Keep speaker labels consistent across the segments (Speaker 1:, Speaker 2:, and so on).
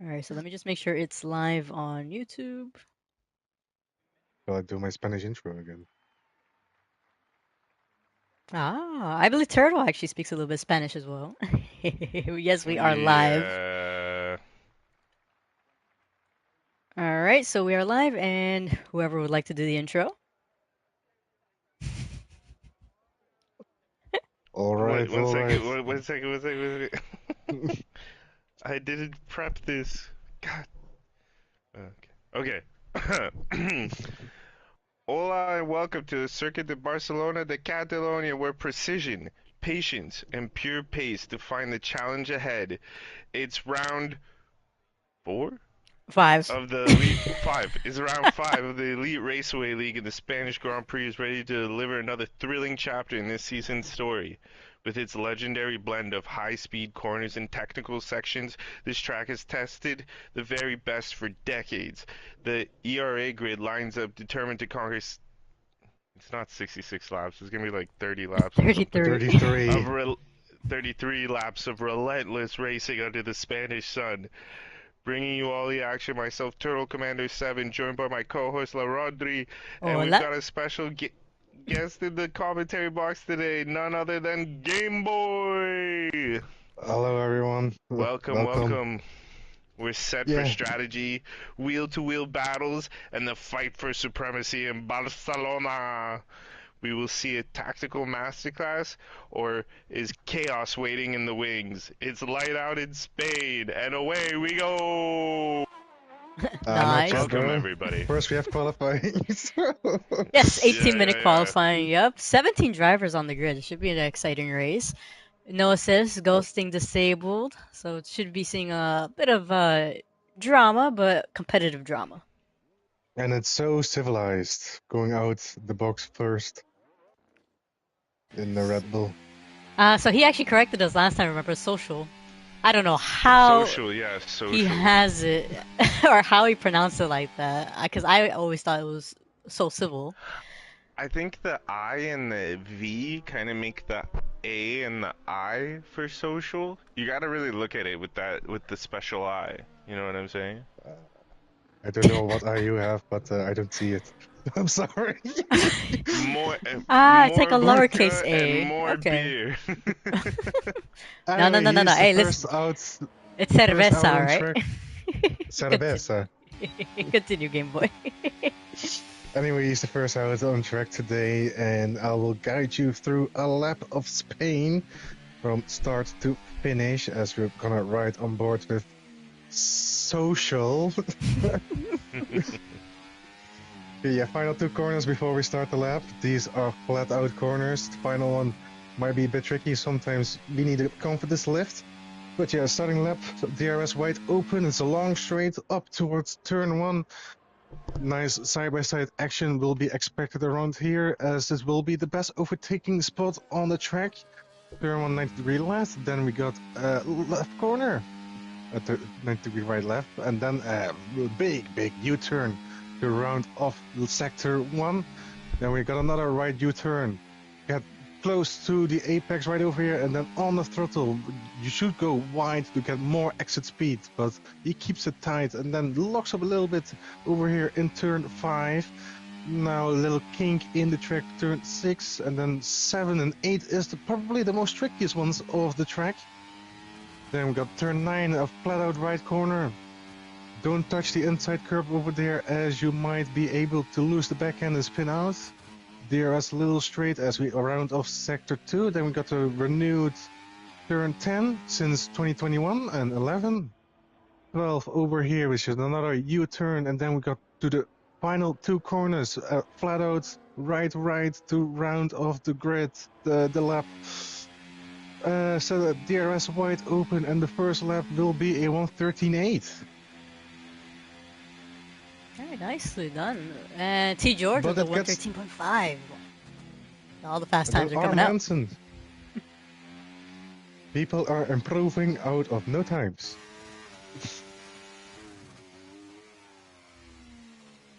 Speaker 1: All right, so let me just make sure it's live on YouTube.
Speaker 2: Shall I do my Spanish intro again?
Speaker 1: Ah, I believe Turtle actually speaks a little bit Spanish as well. Yes, we are live.
Speaker 3: Yeah.
Speaker 1: All right, so we are live, and whoever would like to do the intro.
Speaker 2: All
Speaker 3: Wait,
Speaker 2: right,
Speaker 3: one
Speaker 2: all right.
Speaker 3: second. One second. One second. One second. I didn't prep this. God. Okay. Okay. Hola and welcome to the Circuit de Barcelona de Catalonia, where precision, patience, and pure pace define the challenge ahead. It's round four
Speaker 1: Fives.
Speaker 3: of the elite five. Is round five of the Elite Raceway League, and the Spanish Grand Prix is ready to deliver another thrilling chapter in this season's story. With its legendary blend of high-speed corners and technical sections, this track has tested the very best for decades. The ERA grid lines up determined to conquer. It's not 66 laps. It's gonna be like 30 laps or something.
Speaker 1: 33.
Speaker 2: 33.
Speaker 3: 33 laps of relentless racing under the Spanish sun. Bringing you all the action, myself, Turtle Commander 7, joined by my co-host La Rodri, and we've
Speaker 1: Hola.
Speaker 3: got a special guest in the commentary box today, none other than Game Boy.
Speaker 2: Hello, everyone.
Speaker 3: Welcome,
Speaker 2: Welcome.
Speaker 3: welcome. We're set for
Speaker 2: Yeah,
Speaker 3: strategy, wheel-to-wheel battles, and the fight for supremacy in Barcelona. We will see a tactical masterclass, or is chaos waiting in the wings? It's light out in Spain, and away we go!
Speaker 2: not
Speaker 1: Nice.
Speaker 2: yet,
Speaker 3: Welcome,
Speaker 2: though.
Speaker 3: everybody.
Speaker 2: First, we have qualifying.
Speaker 1: Yes,
Speaker 3: Yeah,
Speaker 1: 18-minute
Speaker 3: yeah,
Speaker 1: qualifying. Yep, 17 drivers on the grid. It should be an exciting race. No assists, ghosting disabled, so it should be seeing a bit of drama, but competitive drama.
Speaker 2: And it's so civilized, going out the box first in the Red Bull.
Speaker 1: So he actually corrected us last time. Remember, social. I don't know
Speaker 3: yeah.
Speaker 1: how
Speaker 3: Social, yeah,
Speaker 1: he
Speaker 3: social.
Speaker 1: has it or how he pronounced it like that. Because I always thought it was so civil.
Speaker 3: I think the I and the V kind of make the A and the I for social. You gotta really look at it with that, with the special I. You know what I'm saying?
Speaker 2: Uh, I don't know what eye you have, but I don't see it. I'm sorry.
Speaker 3: More,
Speaker 1: It's like a
Speaker 3: more
Speaker 1: lowercase
Speaker 3: vodka and
Speaker 1: a.
Speaker 3: more
Speaker 1: Okay.
Speaker 3: beer.
Speaker 1: No, no,
Speaker 2: Anyway,
Speaker 1: no, no, no.
Speaker 2: he's the
Speaker 1: Hey,
Speaker 2: first
Speaker 1: listen.
Speaker 2: out,
Speaker 1: It's
Speaker 2: first out
Speaker 1: cerveza,
Speaker 2: on
Speaker 1: right?
Speaker 2: track.
Speaker 1: Continue.
Speaker 2: Cerveza.
Speaker 1: Continue, Game Boy.
Speaker 2: Anyway, he's the first out on track today, and I will guide you through a lap of Spain from start to finish, as we're gonna ride on board with social. Yeah, final two corners before we start the lap. These are flat out corners. The final one might be a bit tricky. Sometimes we need a confidence lift. But yeah, starting lap, DRS wide open. It's a long straight up towards turn one. Nice side-by-side action will be expected around here, as this will be the best overtaking spot on the track. Turn 1 90-degree left, then we got left corner, 90-degree right left, and then a big U-turn to round off sector 1. Then we got another right U-turn. Get close to the apex right over here, and then on the throttle. You should go wide to get more exit speed, but he keeps it tight and then locks up a little bit over here in turn 5. Now a little kink in the track, turn 6, and then 7 and 8 is probably the most trickiest ones of the track. Then we got turn 9, a flat out right corner. Don't touch the inside curb over there, as you might be able to lose the back end and spin out. DRS a little straight as we round off sector 2. Then we got a renewed turn 10 since 2021 and 11. 12 over here, which is another U-turn, and then we got to the final two corners, flat out right to round off the grid, the lap. So the DRS wide open, and the first lap will be a 1:13.8.
Speaker 1: Very nicely done. And T. George
Speaker 2: But
Speaker 1: with the
Speaker 2: it gets
Speaker 1: 113.5. All the fast
Speaker 2: and then
Speaker 1: times are
Speaker 2: R.
Speaker 1: coming out.
Speaker 2: Manson. People are improving out of no times.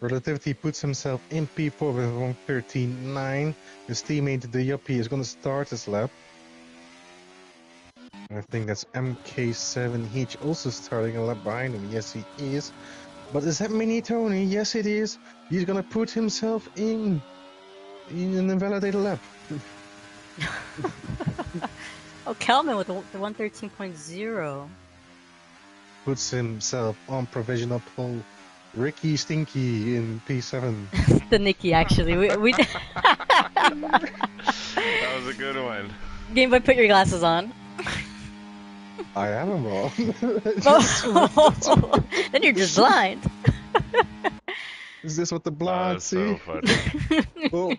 Speaker 2: Relativity puts himself in P4 with 1:13.9. His teammate the Yuppie is going to start his lap. I think that's MK7 Heach also starting a lap behind him. Yes, he is. But is that Mini Tony? Yes, it is. He's gonna put himself in an invalidated lap.
Speaker 1: Oh, Kelman with the 113.0.
Speaker 2: Puts himself on provisional pole. Ricky Stinky in P7.
Speaker 1: The Nikki, actually. We
Speaker 3: That was a good one.
Speaker 1: Game Boy, put your glasses on.
Speaker 2: I am a wrong.
Speaker 1: Then you're just blind.
Speaker 2: Is this what the
Speaker 3: That
Speaker 2: blind
Speaker 3: was
Speaker 2: see?
Speaker 3: so funny.
Speaker 2: Oh,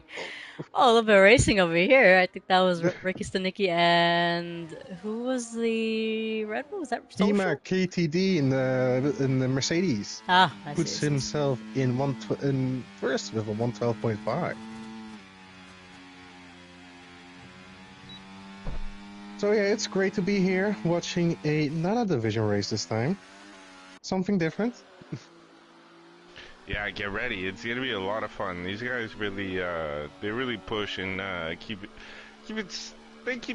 Speaker 1: Oh, a little bit of racing over here. I think that was Ricky Stanicki and who was the Red Bull? Was that Social?
Speaker 2: Tima KTD in the Mercedes
Speaker 1: Ah, I see.
Speaker 2: puts himself in first with a 112.5. So yeah, it's great to be here watching another division race this time. Something different.
Speaker 3: Yeah, get ready. It's gonna be a lot of fun. These guys really, they really push and they keep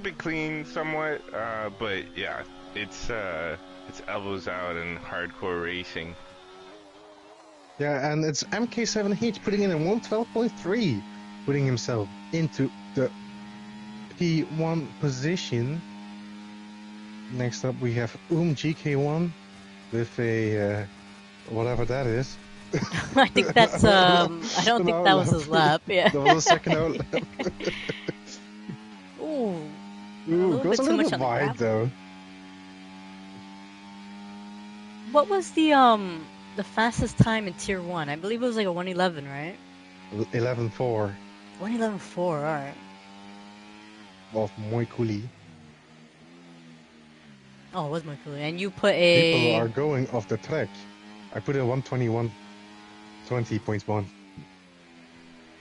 Speaker 3: it clean somewhat. But yeah, it's elbows out and hardcore racing.
Speaker 2: Yeah, and it's MK7 Heat putting in a 112.3, putting himself into the P1 position. Next up we have GK1 with a whatever that is.
Speaker 1: I think that's I don't think that was his lap. Yeah.
Speaker 2: That was a second out lap.
Speaker 1: Ooh.
Speaker 2: Ooh, goes a
Speaker 1: too
Speaker 2: little
Speaker 1: much
Speaker 2: bit
Speaker 1: on the
Speaker 2: wide
Speaker 1: gravel.
Speaker 2: though.
Speaker 1: What was the fastest time in Tier 1? I believe it was like a 111, right?
Speaker 2: 11.4
Speaker 1: 111.4, alright.
Speaker 2: of Mooi Koelie.
Speaker 1: Oh, it was my cool. And you put a...
Speaker 2: People are going off the track. I put a 121.20.1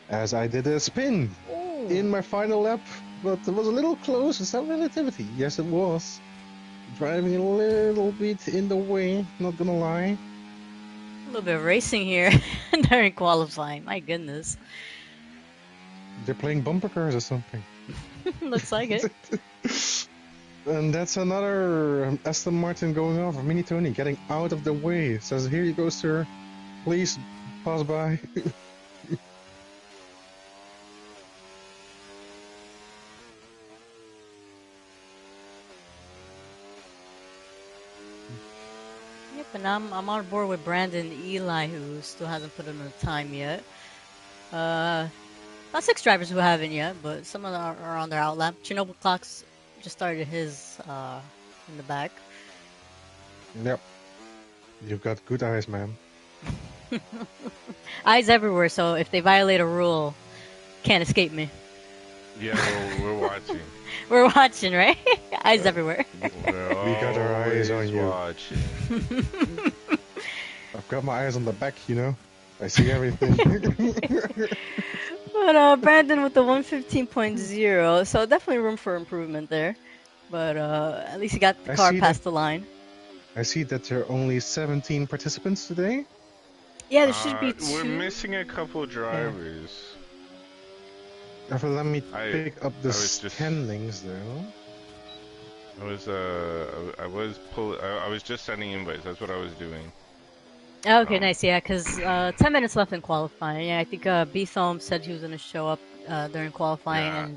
Speaker 2: as I did a spin
Speaker 1: Ooh.
Speaker 2: in my final lap, but it was a little close. Is that relativity? Yes, it was. Driving a little bit in the way, not gonna lie.
Speaker 1: A little bit of racing here during qualifying. My goodness.
Speaker 2: They're playing bumper cars or something.
Speaker 1: Looks like it.
Speaker 2: And that's another Aston Martin going off. Mini Tony getting out of the way. Says, here you go, sir. Please pass by.
Speaker 1: Yep, and I'm on board with Brandon Eli, who still hasn't put in the time yet. Not 6 drivers who haven't yet, but some of them are on their outlap. Chernobyl Clocks just started his in the back.
Speaker 2: Yep. You've got good eyes, man.
Speaker 1: Eyes everywhere, so if they violate a rule, can't escape me.
Speaker 3: Yeah, we're watching.
Speaker 1: We're watching, right? Eyes everywhere.
Speaker 2: We got our eyes on you.
Speaker 3: Watching.
Speaker 2: I've got my eyes on the back, you know. I see everything.
Speaker 1: But Brandon with the 115.0, so definitely room for improvement there. But at least he got the car past the line.
Speaker 2: I see that there are only 17 participants today.
Speaker 1: Yeah, there should be 2.
Speaker 3: We're missing a couple drivers.
Speaker 2: Let me pick up the standings, though.
Speaker 3: I was just sending invites. That's what I was doing.
Speaker 1: Okay, nice. Yeah, because 10 minutes left in qualifying. Yeah, I think B-Thom said he was going to show up during qualifying, and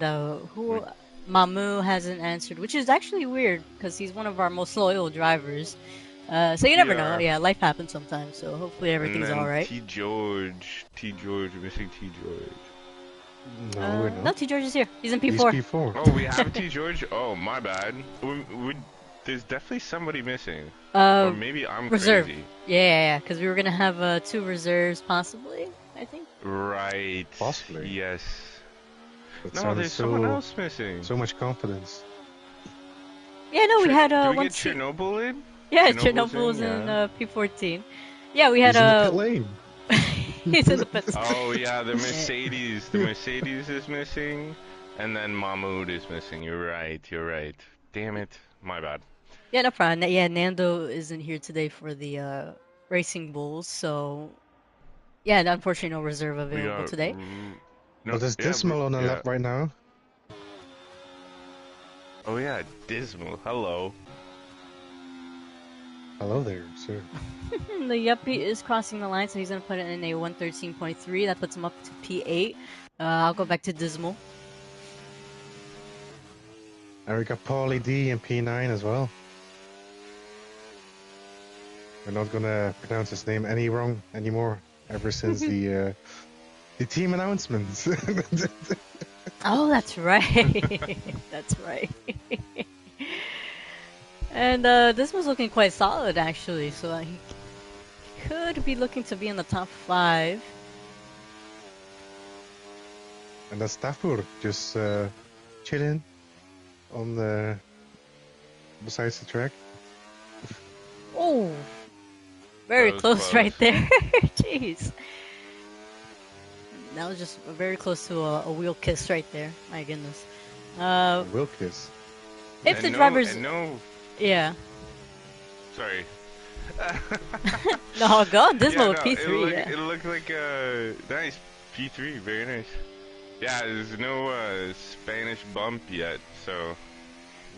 Speaker 1: Mamu hasn't answered, which is actually weird because he's one of our most loyal drivers. So you never know. Yeah, life happens sometimes. So hopefully everything's all right.
Speaker 3: T George, we're missing T George.
Speaker 2: No, we're not.
Speaker 1: No, T George is here. He's in P4.
Speaker 2: He's P4.
Speaker 3: Oh, we have T George. Oh, my bad. There's definitely somebody missing. Or maybe I'm
Speaker 1: reserve.
Speaker 3: crazy.
Speaker 1: Yeah, because we were gonna have 2 reserves possibly. I think.
Speaker 3: Right.
Speaker 2: Possibly.
Speaker 3: Yes.
Speaker 2: That
Speaker 3: no, there's someone else missing.
Speaker 2: So much confidence.
Speaker 1: Yeah, no, we had
Speaker 3: Did we
Speaker 1: one.
Speaker 3: Get Chernobyl in?
Speaker 1: Yeah, Chernobyl's in P14. Yeah, we had
Speaker 2: He's in the pit lane.
Speaker 1: He's in the pit.
Speaker 3: Oh yeah, the Mercedes. The Mercedes is missing, and then Mahmoud is missing. You're right. Damn it, my bad.
Speaker 1: Yeah, no problem. Yeah, Nando isn't here today for the Racing Bulls, so yeah, unfortunately no reserve available today.
Speaker 2: No, there's Dismal on the lap right now.
Speaker 3: Oh yeah, Dismal. Hello.
Speaker 2: Hello there, sir.
Speaker 1: The Yuppie is crossing the line, so he's going to put it in a 113.3. That puts him up to P8. I'll go back to Dismal.
Speaker 2: And we got Paulie D and P9 as well. We're not gonna pronounce his name any wrong anymore ever since the team announcements.
Speaker 1: Oh, that's right. That's right. And this was looking quite solid, actually, so he could be looking to be in the top 5.
Speaker 2: And that's Tafur just chilling on the besides the track.
Speaker 1: Oh, very
Speaker 3: That was
Speaker 1: close right there. Jeez. That was just very close to a wheel kiss right there. My goodness.
Speaker 2: Wilkes.
Speaker 1: If the
Speaker 3: And
Speaker 1: drivers... Yeah.
Speaker 3: Sorry.
Speaker 1: No, go Dismal with
Speaker 3: It
Speaker 1: P3,
Speaker 3: looked,
Speaker 1: yeah.
Speaker 3: it looked like a nice P3, very nice. Yeah, there's no Spanish bump yet, so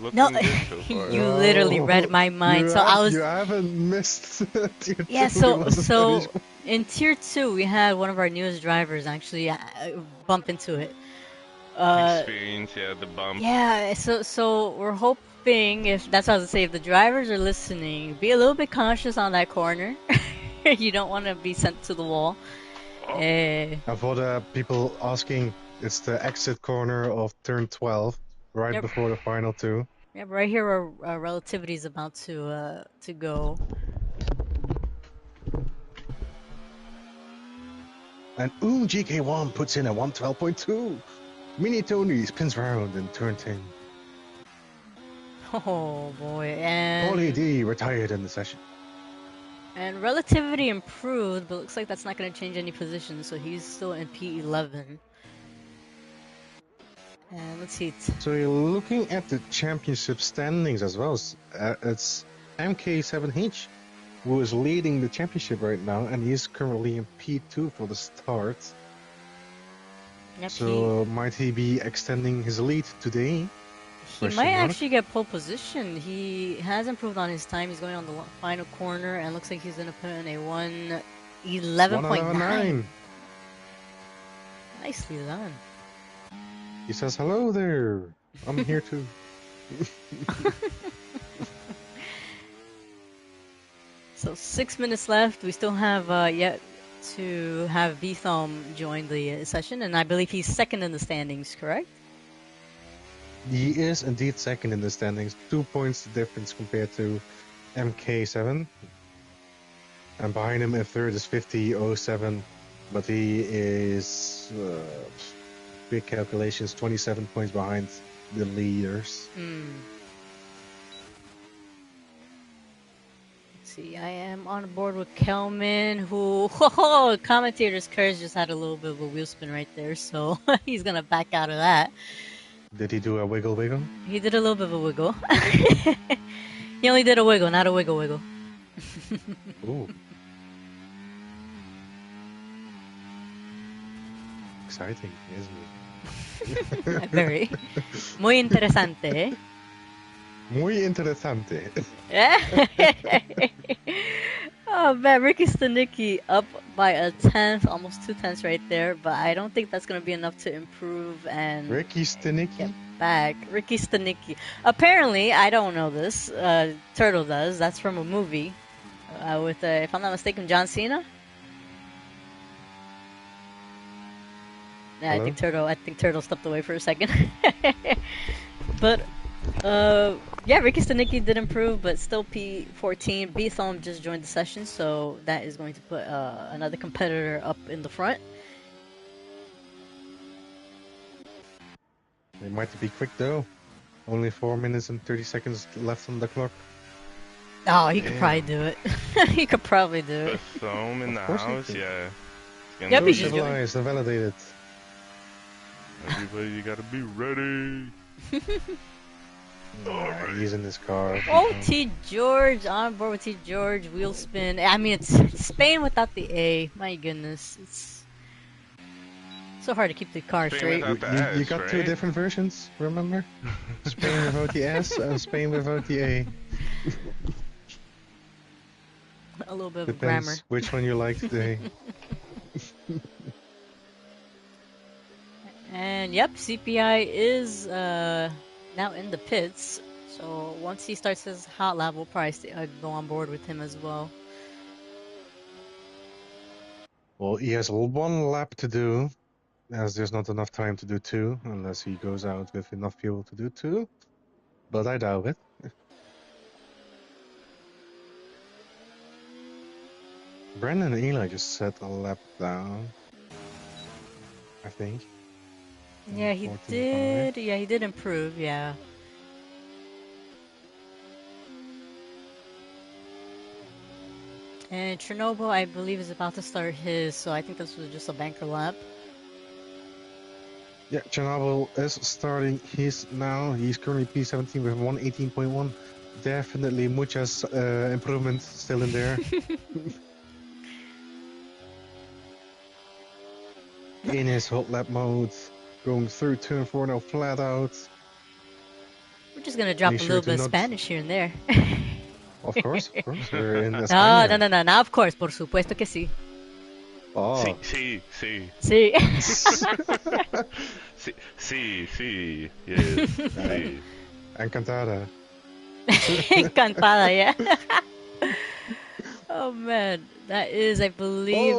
Speaker 3: looking
Speaker 1: No,
Speaker 3: good so far.
Speaker 1: you literally read my mind. So I was...
Speaker 2: You haven't missed tier
Speaker 1: Yeah,
Speaker 2: 2. It was a Spanish
Speaker 1: so in tier 2, we had one of our newest drivers actually bump into it.
Speaker 3: Experience, yeah, the bump.
Speaker 1: Yeah, so we're hoping, if that's how to say, if the drivers are listening, be a little bit cautious on that corner. You don't want to be sent to the wall.
Speaker 2: And for the people asking, it's the exit corner of turn 12, right
Speaker 1: Yep.
Speaker 2: before the final 2.
Speaker 1: Yep, right here where Relativity is about to go.
Speaker 2: And GK1 puts in a 112.2. Mini Tony spins round in turn 10.
Speaker 1: Oh boy, and
Speaker 2: Paulie D retired in the session.
Speaker 1: and Relativity improved, but looks like that's not going to change any positions, so he's still in P11. And let's see.
Speaker 2: So you're looking at the championship standings as well. It's MK7H who is leading the championship right now, and he's currently in P2 for the start.
Speaker 1: Yep,
Speaker 2: So might he be extending his lead today?
Speaker 1: he might actually get pole position. He has improved on his time. He's going on the final corner, and looks like he's going to put in a 111.9. Nicely done.
Speaker 2: He says, hello there. I'm here too.
Speaker 1: So 6 minutes left. We still have yet to have Bethom join the session, and I believe he's second in the standings, correct?
Speaker 2: He is indeed second in the standings. 2 points difference compared to MK7. And behind him in third is 50.07. But he is, big calculations, 27 points behind the leaders.
Speaker 1: Let's see, I am on board with Kelman, who, commentator's curse just had a little bit of a wheel spin right there, so he's going to back out of that.
Speaker 2: Did he do a wiggle wiggle?
Speaker 1: He did a little bit of a wiggle. He only did a wiggle, not a wiggle wiggle.
Speaker 2: Ooh. Exciting, isn't it?
Speaker 1: Very. Muy interesante, eh?
Speaker 2: Muy interesante.
Speaker 1: Oh man, Ricky Stanicki up by a 10th, almost 2/10 right there, but I don't think that's going to be enough to improve and
Speaker 2: Ricky Stanicki?
Speaker 1: get back. Ricky Stanicki. Apparently, I don't know this, Turtle does, that's from a movie with, if I'm not mistaken, John Cena? Yeah, I think Turtle stepped away for a second. But yeah, Ricky Stanicki did improve, but still P14. Bethom just joined the session, so that is going to put another competitor up in the front.
Speaker 2: It might be quick though. Only 4 minutes and 30 seconds left on the clock.
Speaker 1: Oh, he could probably do it. He could probably do it.
Speaker 3: The foam in the house, yeah.
Speaker 1: Yep,
Speaker 2: So
Speaker 1: he's just
Speaker 2: civilized and validated.
Speaker 3: Everybody, you gotta be ready.
Speaker 2: He's in his car.
Speaker 1: Oh, T. George, on board with T. George, wheel spin. I mean, it's Spain without the A. My goodness. It's So hard to keep the car
Speaker 3: Spain
Speaker 1: straight.
Speaker 3: without the
Speaker 2: You
Speaker 3: S,
Speaker 2: got two
Speaker 3: right?
Speaker 2: different versions, remember? Spain without the S and Spain without the A.
Speaker 1: A little bit of grammar.
Speaker 2: Depends which one you like today.
Speaker 1: And yep, CPI is now in the pits. So once he starts his hot lap, we'll probably go on board with him as well.
Speaker 2: Well, he has one lap to do, as there's not enough time to do two, unless he goes out with enough fuel to do two. But I doubt it. Brandon and Eli just set a lap down, I think.
Speaker 1: Yeah, he
Speaker 2: 14.5.
Speaker 1: did. Yeah, he did improve. Yeah. And Chernobyl, I believe, is about to start his. So I think this was just a banker lap.
Speaker 2: Yeah, Chernobyl is starting his now. He's currently P17 with 118.1. Definitely muchas improvement still in there. In his hot lap mode, going through turn 4 now flat out.
Speaker 1: We're just gonna drop
Speaker 2: Be
Speaker 1: a
Speaker 2: sure
Speaker 1: little
Speaker 2: to
Speaker 1: bit of
Speaker 2: not-
Speaker 1: Spanish here and there.
Speaker 2: Of course, we're in
Speaker 1: No,
Speaker 2: España.
Speaker 1: no, of course, por supuesto que sí.
Speaker 2: Oh.
Speaker 3: Sí, sí.
Speaker 1: Sí.
Speaker 3: Sí, yes, sí.
Speaker 2: Encantada.
Speaker 1: Encantada, yeah. Oh man, that is, I believe,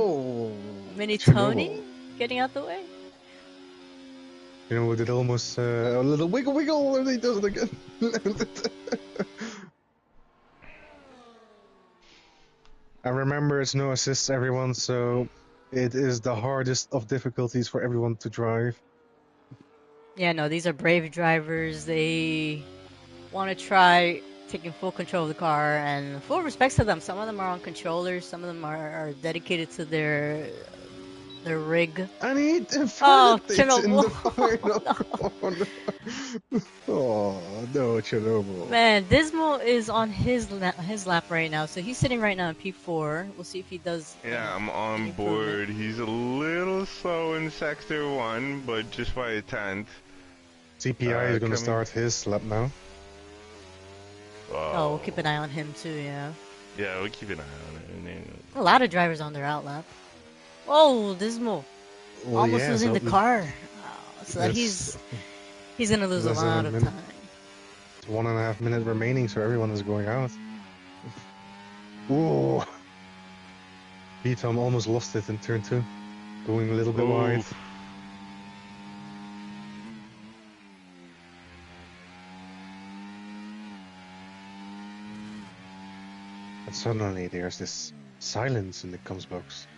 Speaker 1: Mini Tony
Speaker 2: Chernobyl.
Speaker 1: getting out the way.
Speaker 2: You know, did almost a little wiggle, and he does it again. And remember, it's no assists, everyone, so it is the hardest of difficulties for everyone to drive.
Speaker 1: Yeah, no, these are brave drivers. They want to try taking full control of the car, and full respects to them. Some of them are on controllers, some of them are dedicated to their rig.
Speaker 2: And he
Speaker 1: Oh,
Speaker 2: defended it in the final
Speaker 1: no.
Speaker 2: corner. Oh, no, Chernobyl.
Speaker 1: Man, Dismal is on his lap right now, so he's sitting right now in P4. We'll see if he does.
Speaker 3: Yeah, I'm on board. He's a little slow in sector 1, but just by a tenth.
Speaker 2: CPI is going to start his lap now.
Speaker 1: Oh, we'll keep an eye on him too, yeah.
Speaker 3: Yeah, we'll keep an eye on it.
Speaker 1: A lot of drivers on their out lap. Oh, Dismal.
Speaker 2: Well,
Speaker 1: Almost
Speaker 2: yeah,
Speaker 1: losing
Speaker 2: so
Speaker 1: the car. Oh, so that he's going to lose a lot of time.
Speaker 2: 1.5 minutes remaining, so everyone is going out. Whoa! B-Tom almost lost it in turn 2. Going a little bit wide. And suddenly there's this silence in the comms box.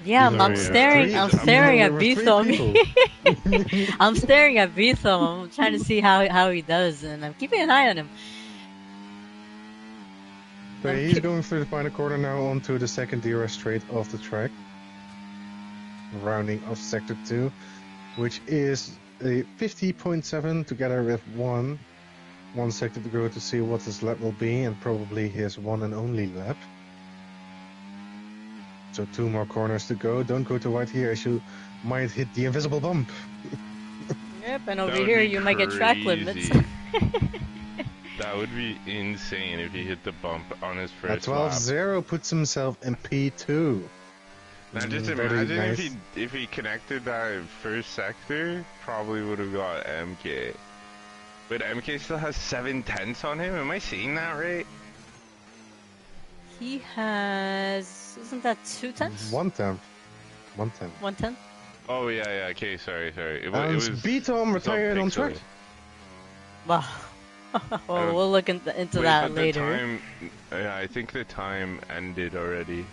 Speaker 1: Yeah, I'm staring at B-Thumb. I'm staring at B-Thumb. I'm trying to see how he does, and I'm keeping an eye on him.
Speaker 2: So he's going through the final corner now onto the second DRS straight off the track. Rounding off sector 2, which is a 50.7 together with one sector to go to see what his lap will be, and probably his one and only lap. So 2 more corners to go. Don't go too wide here, as you might hit the invisible bump.
Speaker 1: Yep, and over here you might get track limits.
Speaker 3: That would be insane if he hit the bump on his first
Speaker 2: lap. 12.0 puts himself in P2.
Speaker 3: Now just imagine if he connected that first sector, probably would have got MK. But MK still has 7/10 on him. Am I seeing that right?
Speaker 1: He has, isn't that 2 tenths?
Speaker 2: 1/10. 1/10.
Speaker 1: 1/10?
Speaker 3: Oh yeah. Okay, sorry. It was
Speaker 2: B-Tom retired on track.
Speaker 1: Wow. Well, we'll look into that later.
Speaker 3: Yeah, I think the time ended already.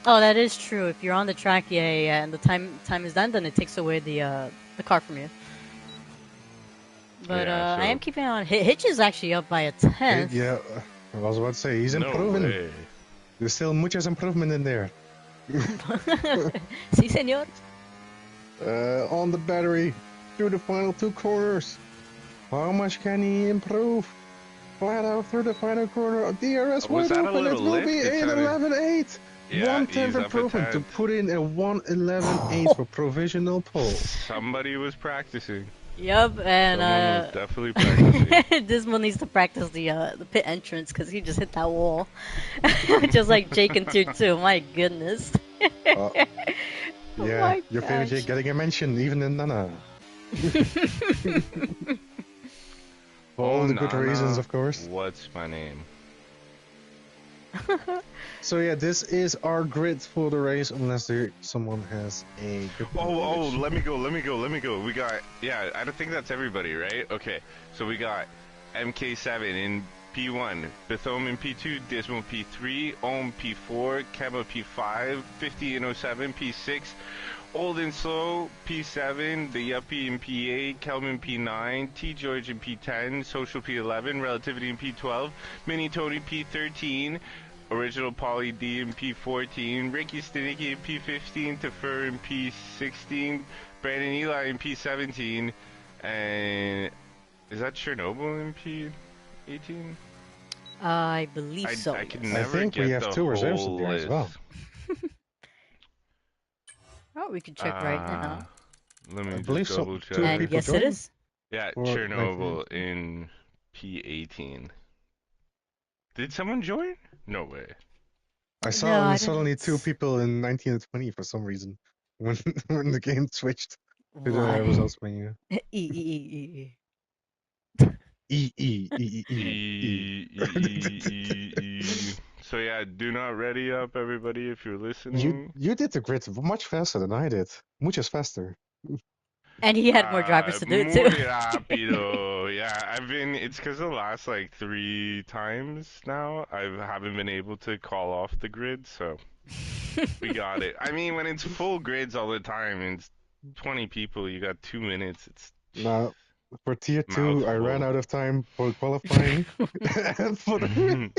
Speaker 1: Oh, that is true. If you're on the track, yeah, and the time is done, then it takes away the car from you. But
Speaker 3: yeah, so...
Speaker 1: I am keeping on. Hitch is actually up by a tenth.
Speaker 2: Yeah, I was about to say he's improving.
Speaker 3: Way.
Speaker 2: There's still muchas improvement in there.
Speaker 1: Si, señor.
Speaker 2: On the battery, through the final 2 corners. How much can he improve? Flat out through the final corner. DRS wide open. It will be 8 11 8.
Speaker 3: Yeah,
Speaker 2: One-tenth
Speaker 3: he's up a
Speaker 2: improvement to
Speaker 3: tenth.
Speaker 2: put in a 111.8 for provisional pole.
Speaker 3: Somebody was practicing.
Speaker 1: Yep, and
Speaker 3: Someone was definitely practicing.
Speaker 1: Dismal needs to practice the pit entrance because he just hit that wall, just like Jake in tier 2. My goodness.
Speaker 2: Uh,
Speaker 1: Oh
Speaker 2: yeah,
Speaker 1: my
Speaker 2: your favorite Jake
Speaker 1: gosh.
Speaker 2: getting a mention, even in Nana. For
Speaker 3: Oh,
Speaker 2: all the good reasons,
Speaker 3: Nana,
Speaker 2: of course.
Speaker 3: what's my name?
Speaker 2: So yeah, this is our grid for the race, unless someone has a good point,
Speaker 3: Oh,
Speaker 2: which...
Speaker 3: let me go. We got, yeah, I don't think that's everybody, right? Okay, so we got MK7 in P1, Bethome in P2, Dismal P3, Ohm P4, Kema P5, 50 and 07 P6, Old and Slow P7, The Yuppie in P8, Kelvin P9, T George in P10, Social P11, Relativity in P12, Mini Tony P13, Original Polly D in P14, Ricky Stinicky in P15, Tefer in P16, Brandon Eli in P17, and is that Chernobyl in P18?
Speaker 1: I believe
Speaker 3: I
Speaker 1: so,
Speaker 3: can
Speaker 2: I
Speaker 1: yes.
Speaker 3: never
Speaker 2: think we
Speaker 3: get
Speaker 2: have
Speaker 3: the
Speaker 2: two reserves in
Speaker 3: whole
Speaker 2: there as well.
Speaker 3: list.
Speaker 1: Oh, we can check right
Speaker 3: Uh,
Speaker 1: now.
Speaker 3: Let
Speaker 2: I
Speaker 3: me just
Speaker 2: believe
Speaker 3: double
Speaker 2: two
Speaker 1: And
Speaker 3: check.
Speaker 2: people
Speaker 1: yes, it
Speaker 2: joined
Speaker 1: is.
Speaker 3: Yeah,
Speaker 2: for
Speaker 3: Chernobyl
Speaker 2: 19.
Speaker 3: in P18. Did someone join? No way.
Speaker 2: I
Speaker 1: No,
Speaker 2: saw
Speaker 1: I
Speaker 2: suddenly two
Speaker 1: didn't.
Speaker 2: people in 19 and 20 for some reason when when the game switched to the
Speaker 1: Why?
Speaker 2: results menu. E E E E E E.
Speaker 3: So yeah, do not ready up, everybody, if you're
Speaker 2: You
Speaker 3: listening.
Speaker 2: you did the grid much faster than I did. Muchas faster.
Speaker 1: And he had more drivers to do it
Speaker 3: Muy
Speaker 1: too.
Speaker 3: rápido. Yeah, it's because the last like 3 times now, I haven't been able to call off the grid, so we got it. I mean, when it's full grids all the time and it's 20 people, you got 2 minutes. It's
Speaker 2: Now for tier two, I ran
Speaker 3: mouthful.
Speaker 2: out of time for qualifying and for the race.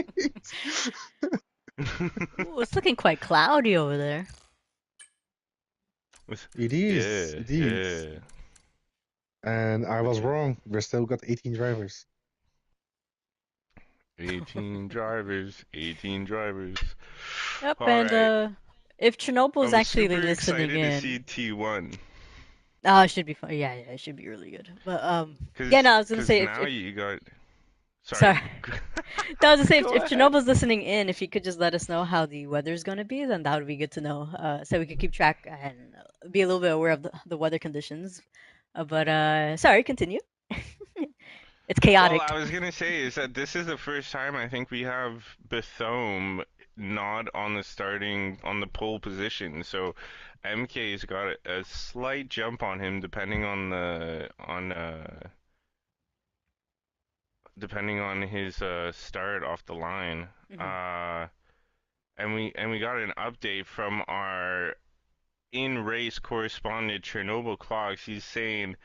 Speaker 1: Ooh, it's looking quite cloudy over there.
Speaker 2: It is
Speaker 3: Yeah,
Speaker 2: indeed,
Speaker 3: yeah.
Speaker 2: and I was
Speaker 3: Okay.
Speaker 2: wrong. We still got 18 drivers.
Speaker 3: 18 drivers, 18 drivers.
Speaker 1: Yep,
Speaker 3: All
Speaker 1: and
Speaker 3: right.
Speaker 1: if Chernobyl is
Speaker 3: I'm
Speaker 1: actually
Speaker 3: super
Speaker 1: listening
Speaker 3: excited to see
Speaker 1: in,
Speaker 3: T1.
Speaker 1: it should be fun. Yeah, yeah, it should be really good. But yeah,
Speaker 3: Cause,
Speaker 1: no, I was gonna
Speaker 3: cause
Speaker 1: say
Speaker 3: now
Speaker 1: if
Speaker 3: you got.
Speaker 1: sorry,
Speaker 3: Sorry.
Speaker 1: no, I was gonna say
Speaker 3: Go
Speaker 1: if
Speaker 3: ahead.
Speaker 1: Chernobyl's listening in, if you could just let us know how the weather's gonna be, then that would be good to know. So we could keep track and be a little bit aware of the weather conditions. But sorry, continue. It's
Speaker 3: Well,
Speaker 1: chaotic.
Speaker 3: I was gonna say is that this is the first time I think we have Bethome not on the pole position. So MK's got a slight jump on him depending on his start off the line.
Speaker 1: Hmm.
Speaker 3: Uh, and we got an update from our in-race correspondent Chernobyl Clogs. He's saying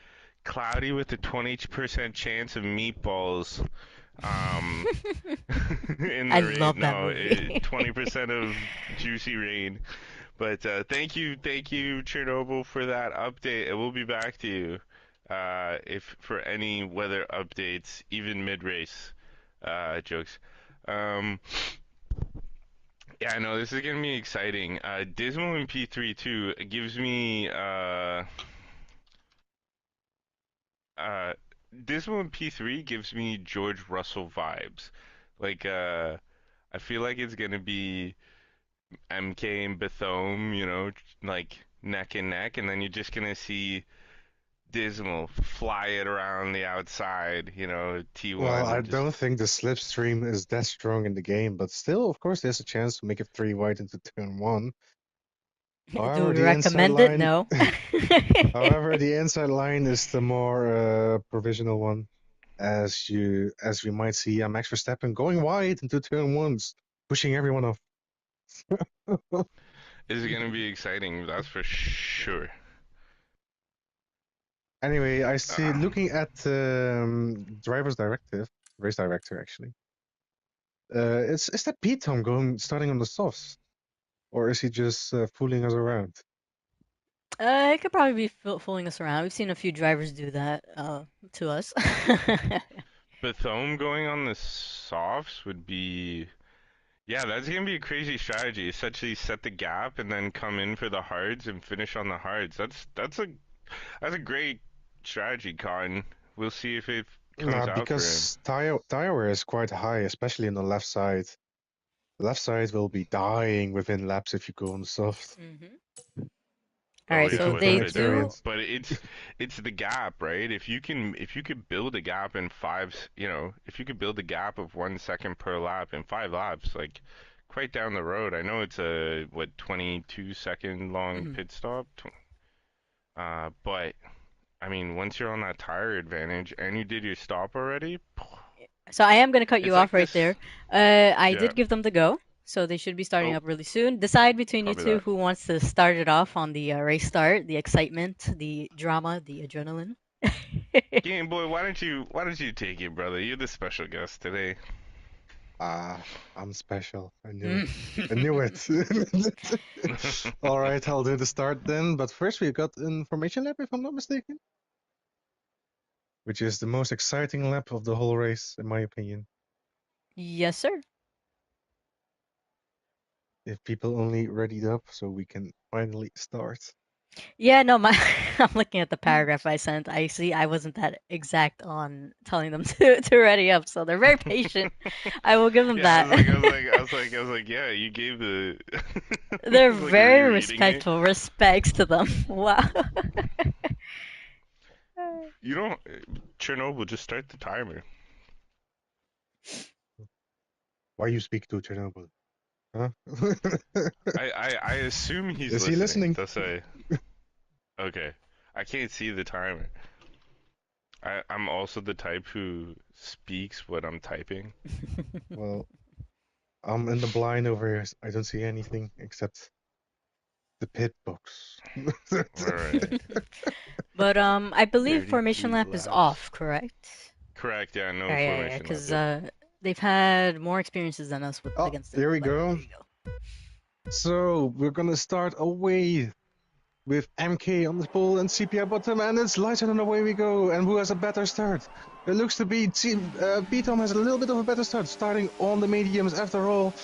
Speaker 3: cloudy with a 20% chance of meatballs. Um, in
Speaker 1: I
Speaker 3: the rain.
Speaker 1: love that
Speaker 3: No,
Speaker 1: movie.
Speaker 3: 20% of juicy rain. But thank you, Chernobyl, for that update. And we'll be back to you if for any weather updates, even mid-race jokes. Um, yeah, I know this is gonna be exciting. Dismal in P3 too gives me uh Dismal in P3 gives me George Russell vibes. Like I feel like it's gonna be MK and Bethome, like neck and neck, and then you're just gonna see Dismal fly it around the outside,
Speaker 2: Well, I
Speaker 3: T1 just.
Speaker 2: don't think the slipstream is that strong in the game, but still, of course, there's a chance to make it three wide into turn one.
Speaker 1: Do
Speaker 2: However,
Speaker 1: we
Speaker 2: the inside
Speaker 1: recommend it?
Speaker 2: line,
Speaker 1: No.
Speaker 2: however, the inside line is the more provisional one, as we might see Max Verstappen going wide into turn ones, pushing everyone off.
Speaker 3: Is gonna be exciting, that's for sure.
Speaker 2: Anyway, I see.
Speaker 3: Uh,
Speaker 2: Looking at driver's directive, race director actually. Is that Pete Tom going starting on the softs, or is he just fooling us around?
Speaker 1: It could probably be fooling us around. We've seen a few drivers do that to us.
Speaker 3: Bethome going on the softs would be Yeah, that's gonna be a crazy strategy. Essentially, set the gap and then come in for the hards and finish on the hards. That's a great strategy, Con. We'll see if it comes
Speaker 2: Nah,
Speaker 3: out for him.
Speaker 2: because tire wear is quite high, especially on the left side. The left side will be dying within laps if you go on the soft.
Speaker 1: Hmm. All
Speaker 3: Oh
Speaker 1: right,
Speaker 3: yeah,
Speaker 1: so
Speaker 2: Speaking from
Speaker 1: they
Speaker 3: without a
Speaker 1: do.
Speaker 3: doubt.
Speaker 2: experience.
Speaker 3: But it's the gap, right? If you could build a gap in if you could build a gap of 1 second per lap in 5 laps, like quite down the road. I know it's a 22-second long
Speaker 1: Mhm.
Speaker 3: pit stop. But I mean, once you're on that tire advantage and you did your stop already,
Speaker 1: So I am going to cut you
Speaker 3: it's like
Speaker 1: off right
Speaker 3: this.
Speaker 1: there. I
Speaker 3: Yeah.
Speaker 1: did give them the go, so they should be starting
Speaker 3: Oh,
Speaker 1: up really soon. Decide between you
Speaker 3: copy
Speaker 1: two
Speaker 3: that.
Speaker 1: who wants to start it off on the race start, the excitement, the drama, the adrenaline.
Speaker 3: Game Boy, why don't you take it, brother? You're the special guest today.
Speaker 2: Ah, I'm special. I knew
Speaker 1: Mm.
Speaker 2: it. I knew it. All right, I'll do the start then. But first, we got information lap, if I'm not mistaken, which is the most exciting lap of the whole race, in my opinion.
Speaker 1: Yes, sir.
Speaker 2: If people only readied up, so we can finally start.
Speaker 1: Yeah, no, my I'm looking at the paragraph I sent. I see I wasn't that exact on telling them to ready up, so they're very patient. I will give them
Speaker 3: Yeah, I
Speaker 1: that.
Speaker 3: was like, I was like, I was like, I was like, yeah, you gave the.
Speaker 1: They're
Speaker 3: It's like
Speaker 1: very
Speaker 3: rereading it.
Speaker 1: respectful. Respects to them. Wow.
Speaker 3: You don't. Chernobyl, just start the timer.
Speaker 2: Why you speak to Chernobyl? Huh?
Speaker 3: I assume he's
Speaker 2: Is he
Speaker 3: listening.
Speaker 2: listening?
Speaker 3: That's a. Okay. I can't see the timer. I'm also the type who speaks what I'm typing.
Speaker 2: Well, I'm in the blind over here. I don't see anything except the pit box.
Speaker 3: Alright.
Speaker 1: But I believe formation
Speaker 3: 33
Speaker 1: lap is
Speaker 3: laps.
Speaker 1: off, correct?
Speaker 3: Correct, yeah, no
Speaker 1: Yeah,
Speaker 3: formation lap,
Speaker 1: because
Speaker 3: yep.
Speaker 1: they've had more experiences than us with
Speaker 2: Oh,
Speaker 1: against it.
Speaker 2: here we
Speaker 1: But
Speaker 2: go.
Speaker 1: there you go.
Speaker 2: So we're gonna start away with MK on the pole and CPI bottom, and it's lighter and away we go. And who has a better start? It looks to be B-Tom has a little bit of a better start, starting on the mediums after all.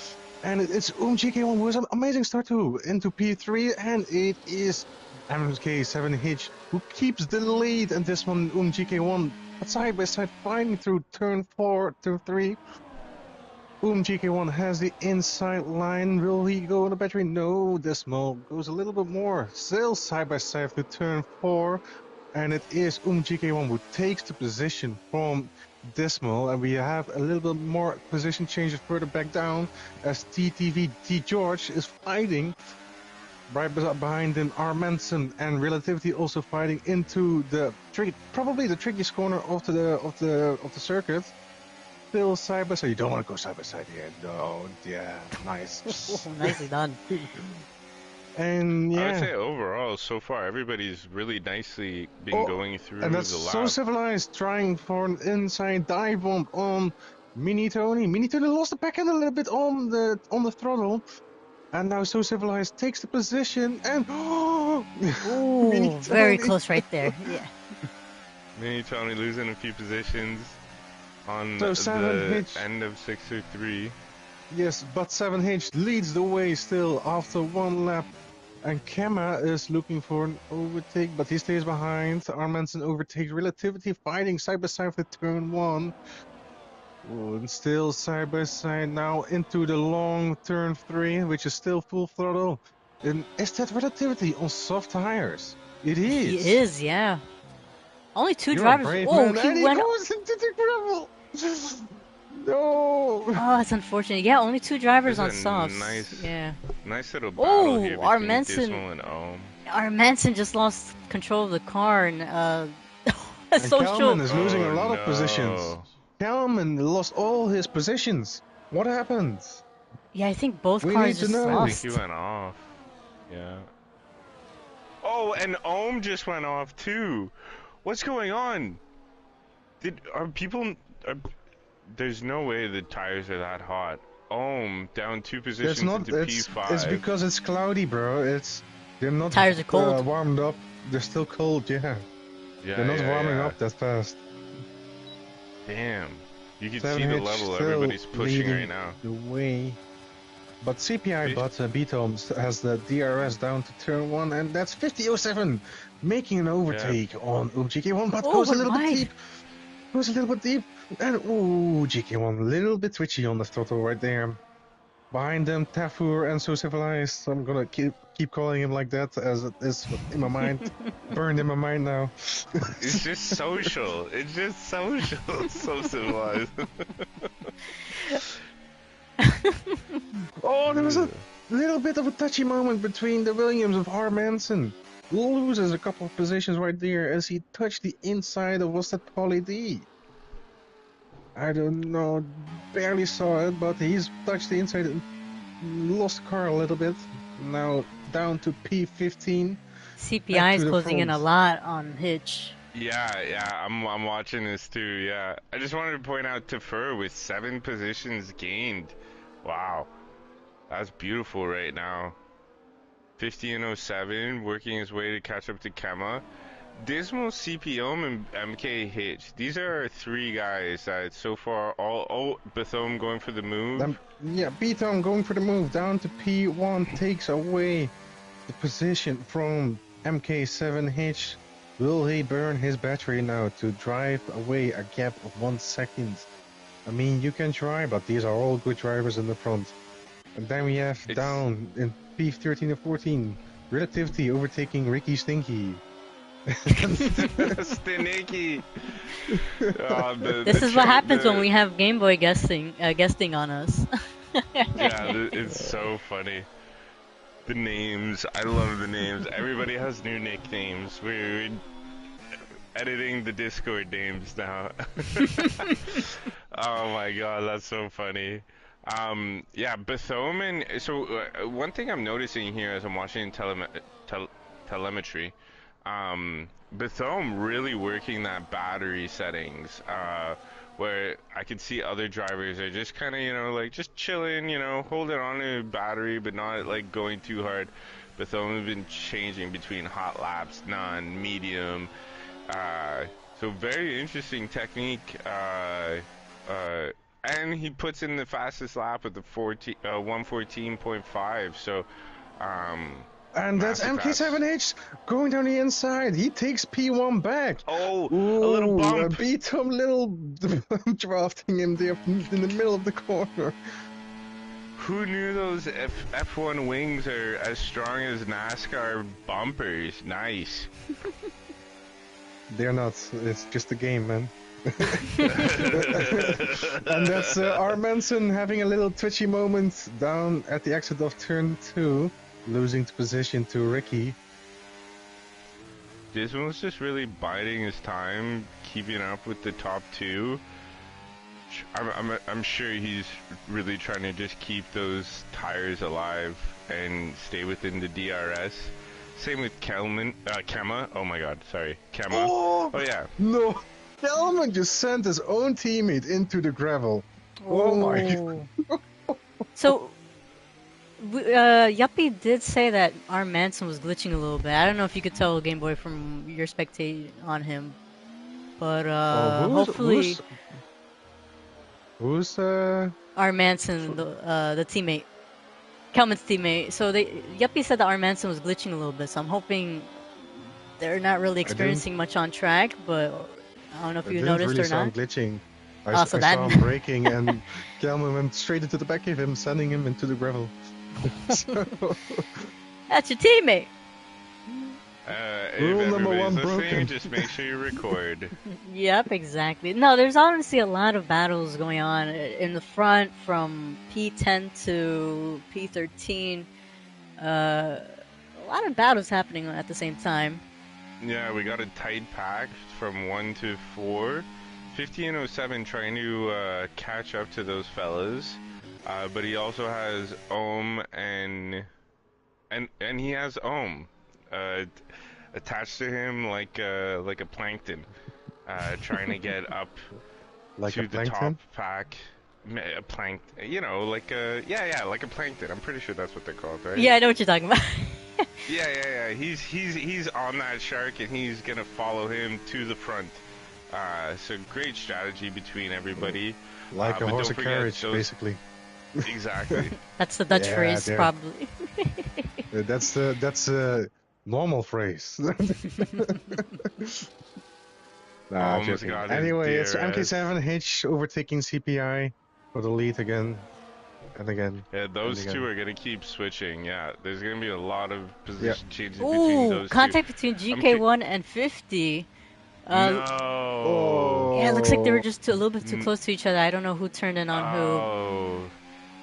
Speaker 2: And it's GK1 who has an amazing start too into P3, and it is MK7H who keeps the lead. And this one, GK1, side by side fighting through turn 4, turn 3. GK1 has the inside line. Will he go on the battery? No, Decimal goes a little bit more. Still side by side through turn 4. And it is GK1 who takes the position from Decimal. And we have a little bit more position changes further back down as TTV T George is fighting. Right behind him are Manson and Relativity also fighting into the probably the trickiest corner of the circuit. Still side by side. You don't want to go side by side here. No, yeah, nice.
Speaker 1: Nicely done.
Speaker 2: And
Speaker 3: I would
Speaker 2: yeah,
Speaker 3: say overall, so far, everybody's really nicely been
Speaker 2: oh,
Speaker 3: going
Speaker 2: and
Speaker 3: through
Speaker 2: that's
Speaker 3: the
Speaker 2: so
Speaker 3: lap.
Speaker 2: civilized. Trying for an inside dive bomb on Mini Tony. Mini Tony lost the back end a little bit on the throttle, and now so civilized takes the position and Mini
Speaker 1: Ooh, very
Speaker 2: Tony.
Speaker 1: close right there. Yeah.
Speaker 3: Mini Tony losing a few positions on
Speaker 2: So 7
Speaker 3: the
Speaker 2: Hitch.
Speaker 3: end of 603.
Speaker 2: Yes, but 7 Hitch leads the way still after one lap. And Kemma is looking for an overtake, but he stays behind. Armanson overtakes Relativity, fighting side by side for turn 1. Oh, and still side by side now into the long turn 3, which is still full throttle. And is that Relativity on soft tires? It
Speaker 1: He
Speaker 2: is.
Speaker 1: is, yeah. Only two
Speaker 2: You're a
Speaker 1: drivers.
Speaker 2: brave
Speaker 1: Oh,
Speaker 2: man,
Speaker 1: he
Speaker 2: and he
Speaker 1: went.
Speaker 2: goes into the gravel. No.
Speaker 1: Oh, it's unfortunate. Yeah, only two
Speaker 3: There's
Speaker 1: drivers on
Speaker 3: a
Speaker 1: softs. Yeah.
Speaker 3: nice little battle here
Speaker 1: Oh, our
Speaker 3: between
Speaker 1: Manson.
Speaker 3: Dismal and Ohm.
Speaker 1: Our Manson just lost control of the car and
Speaker 2: And Kalman
Speaker 1: social.
Speaker 2: is losing a
Speaker 3: Oh
Speaker 2: lot of positions.
Speaker 3: no.
Speaker 2: Kalman lost all his positions. What happened?
Speaker 1: Yeah, I think both
Speaker 2: We
Speaker 1: cars
Speaker 2: need to
Speaker 1: just
Speaker 3: I
Speaker 2: know.
Speaker 3: think he
Speaker 1: lost.
Speaker 3: went off. Yeah. Oh, and Ohm just went off too. What's going on? Are people? Are, there's no way the tires are that hot. Ohm down 2
Speaker 2: It's
Speaker 3: positions
Speaker 2: not.
Speaker 3: into
Speaker 2: It's
Speaker 3: P5.
Speaker 2: because it's cloudy, bro. They're not
Speaker 1: Tires are cold.
Speaker 2: warmed up. They're still cold. Yeah, they're
Speaker 3: Yeah,
Speaker 2: not
Speaker 3: yeah,
Speaker 2: warming
Speaker 3: yeah.
Speaker 2: up that fast.
Speaker 3: Damn. You can see
Speaker 2: Seven
Speaker 3: the
Speaker 2: Hitch
Speaker 3: level
Speaker 2: still
Speaker 3: everybody's pushing right
Speaker 2: leading
Speaker 3: now.
Speaker 2: the way. But CPI Betom has the DRS down to turn 1, and that's 50.07, making an overtake on GK1, but
Speaker 1: Oh,
Speaker 2: goes a
Speaker 1: but
Speaker 2: little bit
Speaker 1: wide.
Speaker 2: deep. Goes a little bit deep, and GK1 a little bit twitchy on the throttle right there. Behind them, Tafur and So Civilized. I'm gonna keep calling him like that, as it is in my mind, burned in my mind now.
Speaker 3: It's just social. It's just social. So civilized.
Speaker 2: Oh, there was a little bit of a touchy moment between the Williams of R. Manson. Loses a couple of positions right there as he touched the inside of, was that Pauly D? I don't know, barely saw it, but he's touched the inside and lost car a little bit. Now down to P15.
Speaker 1: CPI is
Speaker 2: to the
Speaker 1: closing in a
Speaker 2: front.
Speaker 1: lot on Hitch.
Speaker 3: Yeah, I'm watching this too. Yeah, I just wanted to point out Tafur with 7 positions gained. Wow, that's beautiful right now. 50 and 07, working his way to catch up to Kema. Dismal, CPO, and MK Hitch. These are 3 guys that so far Bethome going for the move.
Speaker 2: Yeah, Beaton going for the move down to P1 takes away the position from MK7H. Will he burn his battery now to drive away a gap of 1 second? I mean, you can try, but these are all good drivers in the front. And then we have down in P13 and 14, Relativity overtaking Ricky Stinky.
Speaker 3: Stinky.
Speaker 1: This is what happens when we have Game Boy guesting on us.
Speaker 3: Yeah, it's so funny. The names, I love the names. Everybody has new nicknames. We're editing the Discord names now. Oh my god, that's so funny. Yeah, Bethome. So one thing I'm noticing here as I'm watching telemetry, Bethome really working that battery settings, where I could see other drivers are just kind of, like just chilling, holding on to battery, but not like going too hard. Bethome has been changing between hot laps, none, medium. So very interesting technique. And he puts in the fastest lap at the 114.5. So,
Speaker 2: and that's MK7H going down the inside. He takes P1 back.
Speaker 3: Oh, a little bump.
Speaker 2: Beat him, little drafting him there in the middle of the corner.
Speaker 3: Who knew those F1 wings are as strong as NASCAR bumpers? Nice.
Speaker 2: They're not. It's just a game, man. And that's R. Manson having a little twitchy moment down at the exit of turn 2, losing the position to Ricky.
Speaker 3: Dismal's just really biding his time, keeping up with the top 2. I'm sure he's really trying to just keep those tires alive and stay within the DRS. Same with Kema. Oh my god, sorry. Kema.
Speaker 2: Oh
Speaker 3: yeah.
Speaker 2: No. Kelman just sent his own teammate into the gravel. Oh my god.
Speaker 1: So, Yuppie did say that R. Manson was glitching a little bit. I don't know if you could tell Game Boy from your spectate on him. But hopefully...
Speaker 2: Who's
Speaker 1: R. Manson, the teammate. Kelman's teammate. So Yuppie said that R. Manson was glitching a little bit, so I'm hoping they're not really experiencing much on track, but I don't know if you noticed
Speaker 2: really
Speaker 1: or not.
Speaker 2: Glitching. I saw him braking, and Kelman went straight into the back of him, sending him into the gravel.
Speaker 1: That's your teammate.
Speaker 2: Rule number 1 broken.
Speaker 3: Just make sure you record.
Speaker 1: Yep, exactly. No, there's honestly a lot of battles going on in the front from P10 to P13. A lot of battles happening at the same time.
Speaker 3: Yeah, we got a tight pack from 1 to 4. 50 and 07 trying to catch up to those fellas. But he also has Ohm and he has Ohm attached to him like a plankton, trying to get up
Speaker 2: like
Speaker 3: to
Speaker 2: a
Speaker 3: the top pack. A plankton, like a like a plankton. I'm pretty sure that's what they're called, right?
Speaker 1: Yeah, I know what you're talking about.
Speaker 3: Yeah. He's on that shark, and he's gonna follow him to the front. So great strategy between everybody.
Speaker 2: Like a horse of carriage, basically.
Speaker 3: Exactly.
Speaker 1: That's the Dutch
Speaker 2: Yeah,
Speaker 1: phrase, probably.
Speaker 2: that's a normal phrase. Nah,
Speaker 3: Almost
Speaker 2: joking.
Speaker 3: got his
Speaker 2: Anyway, it's
Speaker 3: DRS.
Speaker 2: MK7H overtaking CPI for the lead again and again
Speaker 3: Yeah,
Speaker 2: and
Speaker 3: those two
Speaker 2: again.
Speaker 3: are gonna keep switching. Yeah, there's gonna be a lot of
Speaker 2: Yeah.
Speaker 3: position changes between
Speaker 1: Ooh,
Speaker 3: those two.
Speaker 1: contact between
Speaker 3: I'm cu-
Speaker 1: GK1 and 50.
Speaker 3: No.
Speaker 1: Yeah, it looks like they were
Speaker 2: Oh,
Speaker 1: just a little bit too
Speaker 3: N-
Speaker 1: close to each other. I don't know who turned in on who.
Speaker 3: Oh.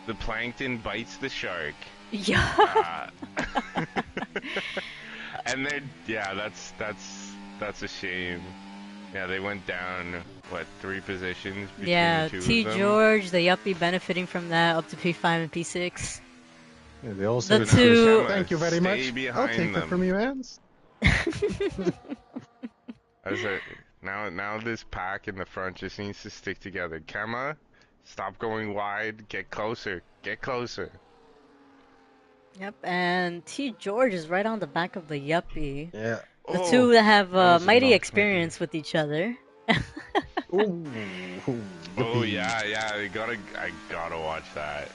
Speaker 3: The plankton bites the shark.
Speaker 1: Yeah.
Speaker 3: Uh, and then yeah, that's a shame. Yeah, they went down what 3 positions between the
Speaker 1: Yeah,
Speaker 3: two of
Speaker 1: T
Speaker 3: them.
Speaker 1: George, the yuppie benefiting from that up to P5 and P6.
Speaker 2: yeah, they all
Speaker 1: The
Speaker 2: say
Speaker 3: So
Speaker 2: to
Speaker 3: now
Speaker 2: Chris,
Speaker 1: two.
Speaker 3: Kemma,
Speaker 2: "Thank you very
Speaker 3: stay
Speaker 2: much. I'll take
Speaker 3: behind
Speaker 2: that from
Speaker 3: them.
Speaker 2: you, hands."
Speaker 3: As a now this pack in the front just needs to stick together. Kemma, stop going wide. Get closer. Get closer.
Speaker 1: Yep, and T George is right on the back of the yuppie.
Speaker 2: Yeah.
Speaker 1: The
Speaker 3: Oh,
Speaker 1: two that have
Speaker 3: almost
Speaker 1: mighty
Speaker 3: knocked my dude.
Speaker 1: experience with each other.
Speaker 2: Ooh,
Speaker 3: Oh
Speaker 2: yippee.
Speaker 3: yeah, I gotta watch that.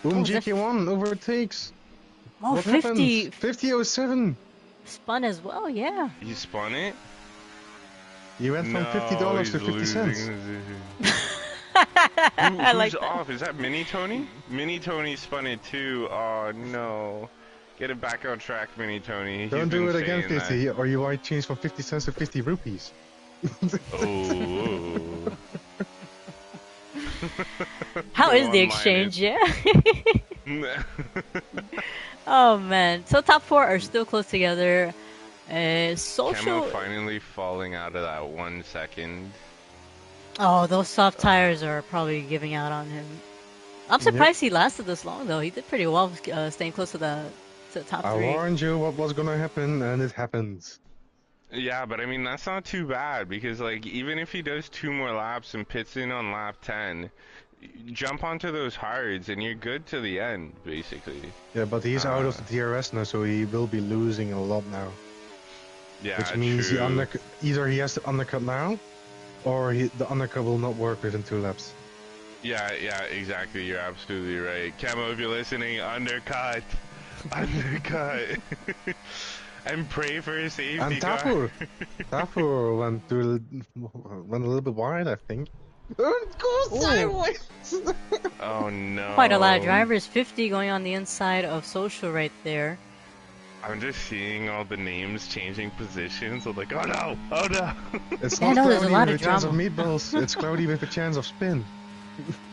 Speaker 2: Boom,
Speaker 1: Oh, is that
Speaker 2: GK1 overtakes.
Speaker 1: oh,
Speaker 2: What happens?
Speaker 1: 50
Speaker 2: 50.07.
Speaker 1: spun as well, yeah.
Speaker 3: He spun it?
Speaker 2: He went from
Speaker 3: No,
Speaker 2: $50
Speaker 3: he's
Speaker 2: to 50
Speaker 3: losing
Speaker 2: cents.
Speaker 3: position.
Speaker 1: I
Speaker 3: Who's
Speaker 1: like that.
Speaker 3: off? Is that Mini Tony? Mini Tony spun it too. Oh no. Get it back on track, Mini Tony. He's
Speaker 2: Don't do
Speaker 3: been
Speaker 2: it again,
Speaker 3: saying that.
Speaker 2: 50, or you might change from 50 cents to 50 rupees.
Speaker 3: Oh.
Speaker 1: How
Speaker 3: Go
Speaker 1: is the
Speaker 3: one-minded.
Speaker 1: exchange, yeah? Oh man. So top four are still close together.
Speaker 3: Kemma
Speaker 1: Social.
Speaker 3: finally falling out of that 1 second.
Speaker 1: Oh, those soft tires are probably giving out on him. I'm
Speaker 2: Yep.
Speaker 1: surprised he lasted this long though. He did pretty well staying close to the top
Speaker 2: I
Speaker 1: three.
Speaker 2: warned you what was gonna happen, and it happened.
Speaker 3: Yeah, but I mean that's not too bad because like even if he does 2 more laps and pits in on lap 10, jump onto those hards and you're good to the end basically.
Speaker 2: Yeah, but he's out
Speaker 3: Uh,
Speaker 2: of the DRS now, so he will be losing a lot now.
Speaker 3: yeah,
Speaker 2: Which means
Speaker 3: true.
Speaker 2: either he has to undercut now, or the undercut will not work within 2 laps.
Speaker 3: Yeah, exactly. You're absolutely right. Camo, if you're listening, undercut. Undercut. And pray for a safety
Speaker 2: And
Speaker 3: car.
Speaker 2: Tafur went a little bit wide, I think. It goes
Speaker 1: Ooh,
Speaker 2: sideways.
Speaker 3: Oh
Speaker 1: quite a lot of
Speaker 3: no.
Speaker 1: drivers. 50 going on the inside of Social right there.
Speaker 3: I'm just seeing all the names changing positions. I'm like, oh no, oh no.
Speaker 2: It's
Speaker 1: Yeah,
Speaker 2: not
Speaker 1: no, there's a
Speaker 2: cloudy
Speaker 1: lot
Speaker 2: with
Speaker 1: of
Speaker 2: a chance of
Speaker 1: drama.
Speaker 2: meatballs. It's cloudy with a chance of spin.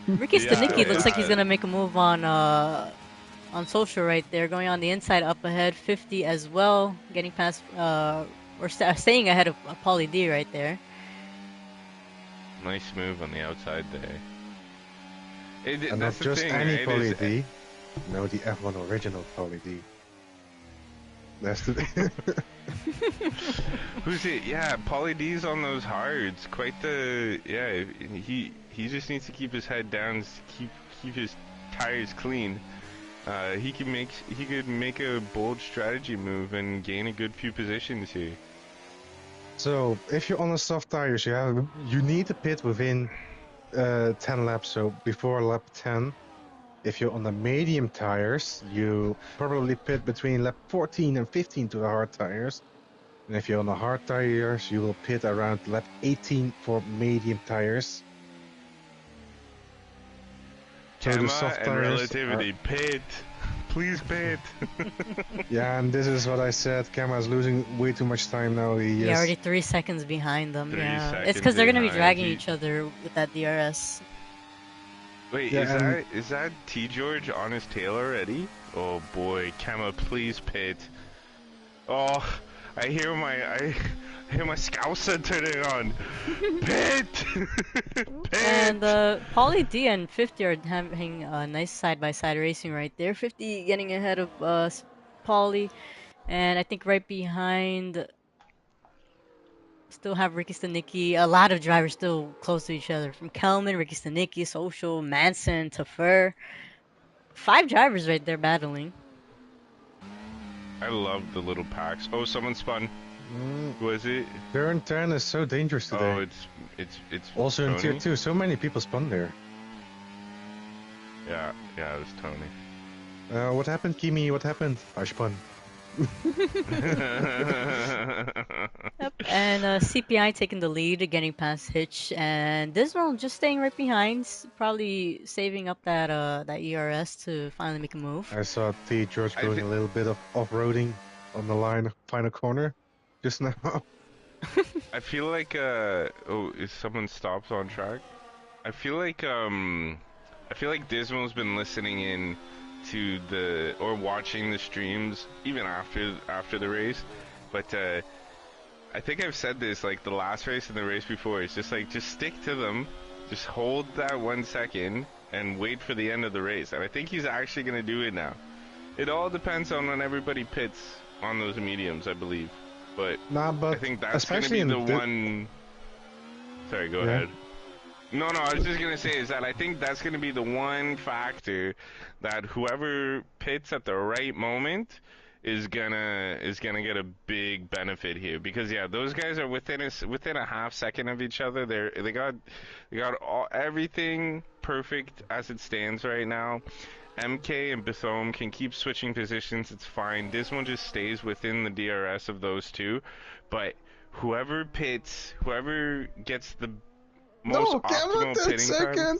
Speaker 1: Ricky Stanicki looks like he's
Speaker 3: Yeah.
Speaker 1: gonna make a move on Social right there, going on the inside up ahead. 50 as well, getting past or staying ahead of Pauly D right there.
Speaker 3: Nice move on the outside there.
Speaker 2: And not
Speaker 3: That's the
Speaker 2: just
Speaker 3: thing,
Speaker 2: any
Speaker 3: right?
Speaker 2: Poly D. No, the F1 original Poly D. That's the.
Speaker 3: Who's it? Yeah, Pauly D's on those hards. Quite the yeah. He just needs to keep his head down, keep his tires clean. He could make a bold strategy move and gain a good few positions here.
Speaker 2: So, if you're on the soft tires, you need to pit within 10 laps, so before lap 10. If you're on the medium tires, you probably pit between lap 14 and 15 to the hard tires. And if you're on the hard tires, you will pit around lap 18 for medium tires. So the
Speaker 3: Gamma
Speaker 2: soft
Speaker 3: and
Speaker 2: tires are...
Speaker 3: relativity, pit. Please pit.
Speaker 2: Yeah, and this is what I said. Gamma is losing way too much time now. He
Speaker 1: Yeah,
Speaker 2: is...
Speaker 1: already 3 seconds behind them.
Speaker 3: Three
Speaker 1: Yeah, it's
Speaker 3: seconds
Speaker 1: because they're gonna be
Speaker 3: behind.
Speaker 1: dragging each other with that DRS.
Speaker 3: Wait,
Speaker 2: Yeah, and
Speaker 3: is that T George on his tail already? Oh boy, Gamma, please pit. Oh, I hear my Scouser turning on. Pit!
Speaker 1: And
Speaker 3: Pit!
Speaker 1: Pauly D and 50 are having a nice side-by-side racing right there. 50 getting ahead of Pauly, and I think right behind still have Ricky Stanicki. A lot of drivers still close to each other, from Kelman, Ricky Stanicki, Social, Manson, Tafur. 5 drivers right there battling.
Speaker 3: I love the little packs. Oh, someone spun. Who was it?
Speaker 2: turn 10 is so dangerous
Speaker 3: Oh,
Speaker 2: today.
Speaker 3: it's
Speaker 2: Also in tier
Speaker 3: Tony.
Speaker 2: 2, so many people spun there.
Speaker 3: Yeah, it was Tony.
Speaker 2: What happened, Kimi? What happened? I spun.
Speaker 1: Yep, and CPI taking the lead, getting past Hitch, and Dismal just staying right behind, probably saving up that ERS to finally make a move.
Speaker 2: I saw T. George doing a little bit of off-roading on the line, final corner, just now.
Speaker 3: I feel like oh, is someone stopped on track? I feel like Dismal's been listening in to the or watching the streams even after the race, but I think I've said this like the last race and the race before. It's just like just stick to them, just hold that 1 second and wait for the end of the race. And I think he's actually gonna do it now. It all depends on when everybody pits on those mediums, I believe. But
Speaker 2: Nah, but
Speaker 3: I think that's gonna
Speaker 2: especially
Speaker 3: be the
Speaker 2: in
Speaker 3: one. Sorry, go ahead. No, I was just gonna say is that I think that's gonna be the one factor that whoever pits at the right moment is gonna get a big benefit here because yeah, those guys are within a half second of each other. They got everything perfect as it stands right now. MK and Bethome can keep switching positions. It's fine. This one just stays within the DRS of those two, but whoever pits, whoever gets the most optimal pitting time.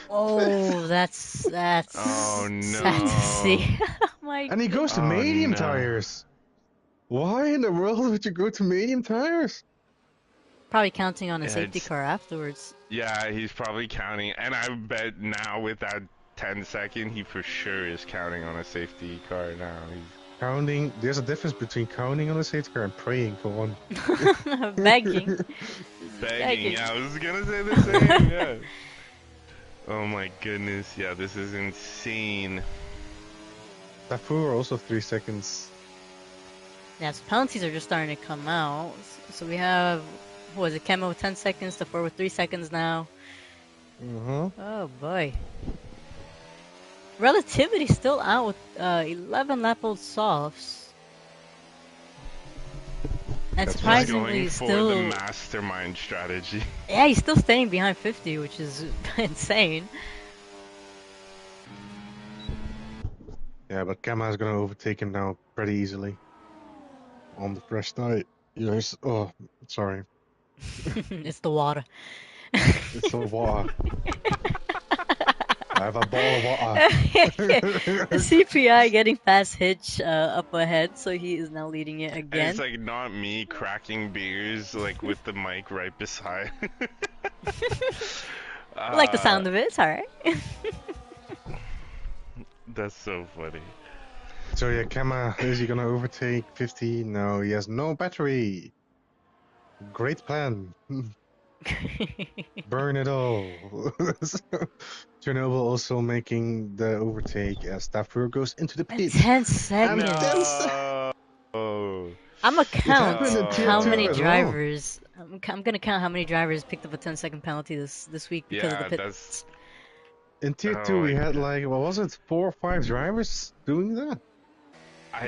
Speaker 1: Oh, that's
Speaker 3: Oh
Speaker 1: sad to see.
Speaker 3: no.
Speaker 1: Oh my
Speaker 2: And he goes to
Speaker 3: Oh,
Speaker 2: medium
Speaker 3: no.
Speaker 2: tires. Why in the world would you go to medium tires?
Speaker 1: Probably counting on a
Speaker 3: Yeah,
Speaker 1: safety
Speaker 3: it's-
Speaker 1: car afterwards.
Speaker 3: Yeah, he's probably counting, and I bet now with that 10-second, he for sure is counting on a safety car now.
Speaker 2: Counting. There's a difference between counting on a safety car and praying for one.
Speaker 1: Begging.
Speaker 3: Begging, yeah, I was gonna say the same, yeah. Oh my goodness, yeah, this is insane.
Speaker 2: Tafur also 3 seconds.
Speaker 1: Yeah, so penalties are just starting to come out. So we have, what was it, Kemo with 10 seconds, to 4 with 3 seconds now. Oh boy. Relativity still out with 11 lap-old softs. And
Speaker 2: That's
Speaker 1: surprisingly,
Speaker 3: Going for
Speaker 1: still.
Speaker 3: the mastermind strategy.
Speaker 1: Yeah, he's still staying behind 50, which is insane.
Speaker 2: Yeah, but Kama's gonna overtake him now pretty easily. On the fresh night. Yes. Oh, sorry.
Speaker 1: It's the water.
Speaker 2: It's the water. I have a ball of water.
Speaker 1: CPI getting past Hitch up ahead, so he is now leading it
Speaker 3: And
Speaker 1: again.
Speaker 3: it's like not me cracking beers like with the mic right beside.
Speaker 1: I like the sound of it, it's alright.
Speaker 3: That's so funny.
Speaker 2: So yeah, Kama, is he gonna overtake 50? No, he has no battery. Great plan. Burn it all. Chernobyl also making the overtake as Tafur goes into the pit.
Speaker 1: 10 seconds.
Speaker 3: Oh.
Speaker 1: I'm gonna count
Speaker 2: happened in Tier
Speaker 1: how
Speaker 2: 2
Speaker 1: many
Speaker 2: as well.
Speaker 1: drivers. I'm gonna count how many drivers picked up a 10-second penalty this week because
Speaker 3: Yeah,
Speaker 1: of the pit.
Speaker 3: that's.
Speaker 2: In Tier
Speaker 3: Oh
Speaker 2: 2 we
Speaker 3: my
Speaker 2: had
Speaker 3: God.
Speaker 2: like, what was it, 4 or 5 drivers doing that?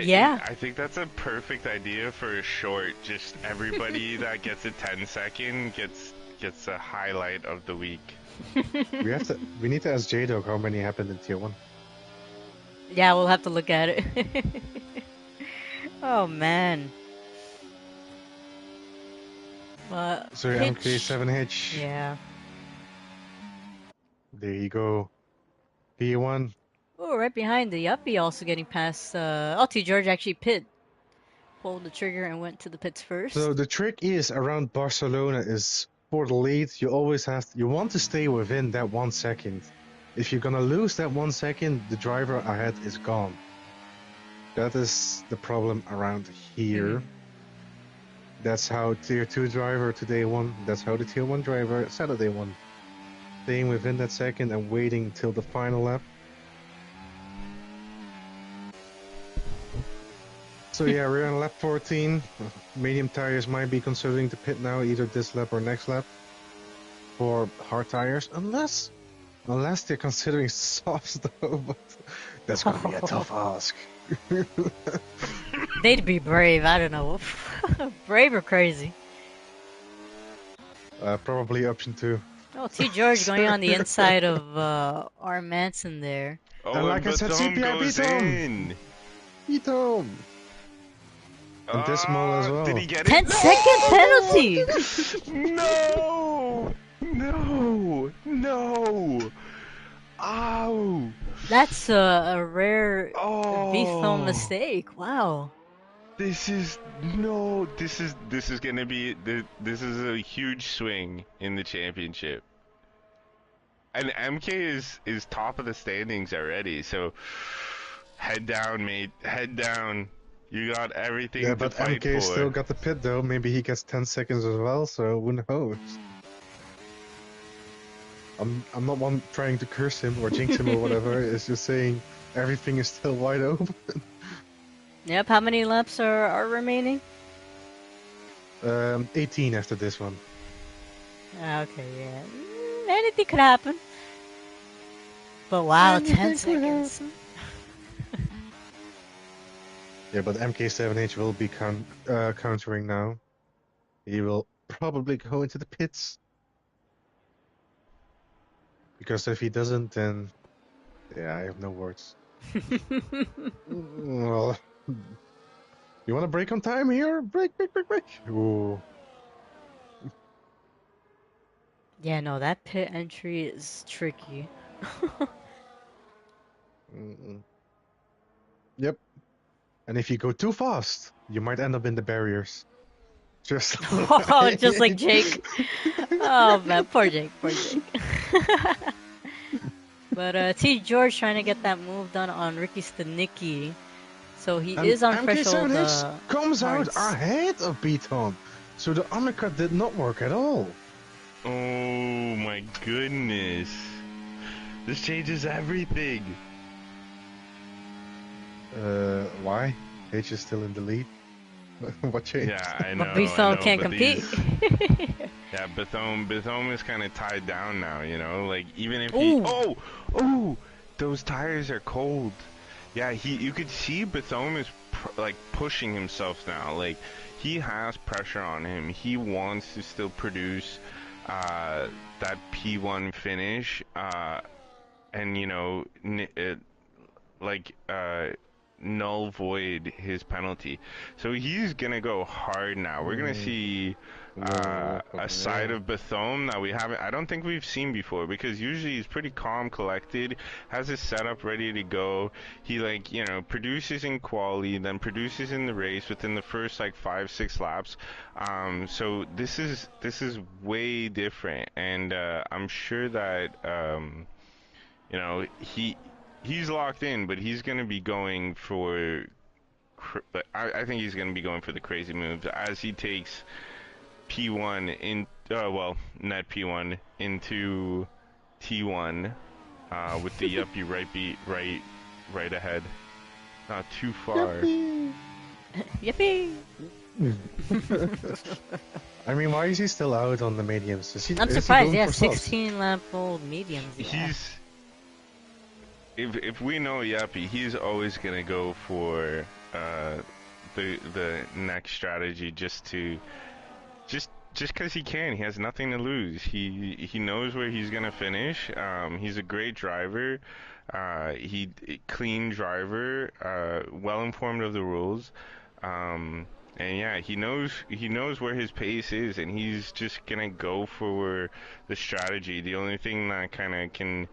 Speaker 1: Yeah.
Speaker 3: I think that's a perfect idea for a short. Just everybody that gets a 10-second gets a highlight of the week.
Speaker 2: We need to ask J-Dog how many happened in Tier 1.
Speaker 1: Yeah, we'll have to look at it. Oh man.
Speaker 2: So your MK7 Hitch.
Speaker 1: Yeah.
Speaker 2: There you go. Tier 1.
Speaker 1: Oh, right behind the Yuppie, also getting past. T. George actually pulled the trigger and went to the pits first.
Speaker 2: So the trick is around Barcelona is for the lead, you always you want to stay within that 1 second. If you're gonna lose that 1 second, the driver ahead is gone. That is the problem around here. That's how Tier 2 driver today won. That's how the Tier 1 driver Saturday won. Staying within that second and waiting till the final lap. So yeah, we're on lap 14. Medium tires might be considering to pit now, either this lap or next lap. For hard tires, unless they're considering softs though, but that's gonna be a tough ask.
Speaker 1: They'd be brave, I don't know. Brave or crazy?
Speaker 2: Probably option 2.
Speaker 1: Oh, T. George going on the inside of R. Manson there.
Speaker 2: And
Speaker 3: Oh, and
Speaker 2: like I said,
Speaker 3: Bathome
Speaker 2: CPI beat
Speaker 3: goes
Speaker 2: him!
Speaker 3: in.
Speaker 2: Beat him! And Dismal as
Speaker 3: Did
Speaker 2: well.
Speaker 3: he get it?
Speaker 1: 10-second penalty!
Speaker 3: No! No! No! Ow!
Speaker 1: That's a rare Bethel
Speaker 3: Oh!
Speaker 1: mistake. Wow.
Speaker 3: This is gonna be this is a huge swing in the championship. And MK is top of the standings already, so head down, mate. Head down. You got everything
Speaker 2: Yeah,
Speaker 3: to
Speaker 2: but
Speaker 3: fight
Speaker 2: MK
Speaker 3: for.
Speaker 2: still got the pit though. Maybe he gets 10 seconds as well, so who knows? I'm not one trying to curse him or jinx him or whatever. It's just saying everything is still wide open.
Speaker 1: Yep, how many laps are remaining?
Speaker 2: 18 after this one.
Speaker 1: Okay, yeah. Anything could happen. But wow, 10
Speaker 2: Anything could
Speaker 1: seconds.
Speaker 2: Yeah, but MK7H will be countering now. He will probably go into the pits. Because if he doesn't, then... Yeah, I have no words. Well... You want to break on time here? Break! Ooh.
Speaker 1: Yeah, no, that pit entry is tricky.
Speaker 2: Yep. And if you go too fast, you might end up in the barriers. Just
Speaker 1: Oh, just like Jake. Oh man, poor Jake. But T. George trying to get that move done on Ricky Stanicki. So he
Speaker 2: And
Speaker 1: is on threshold
Speaker 2: MK7H comes out
Speaker 1: hearts.
Speaker 2: ahead of Beaton. So the undercut did not work at all.
Speaker 3: Oh my goodness. This changes everything.
Speaker 2: Why? H is still in the lead. What changed?
Speaker 3: Yeah, I know.
Speaker 1: But Bethel can't
Speaker 3: but
Speaker 1: compete.
Speaker 3: Yeah, Bethome is kind of tied down now, you know? Like, even if
Speaker 1: Ooh.
Speaker 3: Oh! Those tires are cold. Yeah, you could see Bethome is, like, pushing himself now. Like, he has pressure on him. He wants to still produce that P1 finish. And, you know, null void his penalty. So he's gonna go hard now. We're gonna see a side of Bethome that I don't think we've seen before, because usually he's pretty calm, collected, has his setup ready to go. He, like, you know, produces in quali, then produces in the race within the first like 5-6 laps. So this is way different, and I'm sure that you know, he's locked in, but he's going to be going for... I think he's going to be going for the crazy moves as he takes P1 in... well, net P1 into T1 with the yuppie right ahead. Not too far.
Speaker 1: Yippee!
Speaker 2: I mean, why is he still out on the mediums?
Speaker 1: I'm surprised. Yeah, 16 lap old mediums. Yeah.
Speaker 3: If we know Yappy, he's always gonna go for the next strategy just because he can. He has nothing to lose. He knows where he's gonna finish. He's a great driver. Clean driver. Well informed of the rules. And yeah, he knows where his pace is, and he's just gonna go for the strategy. The only thing that kind of can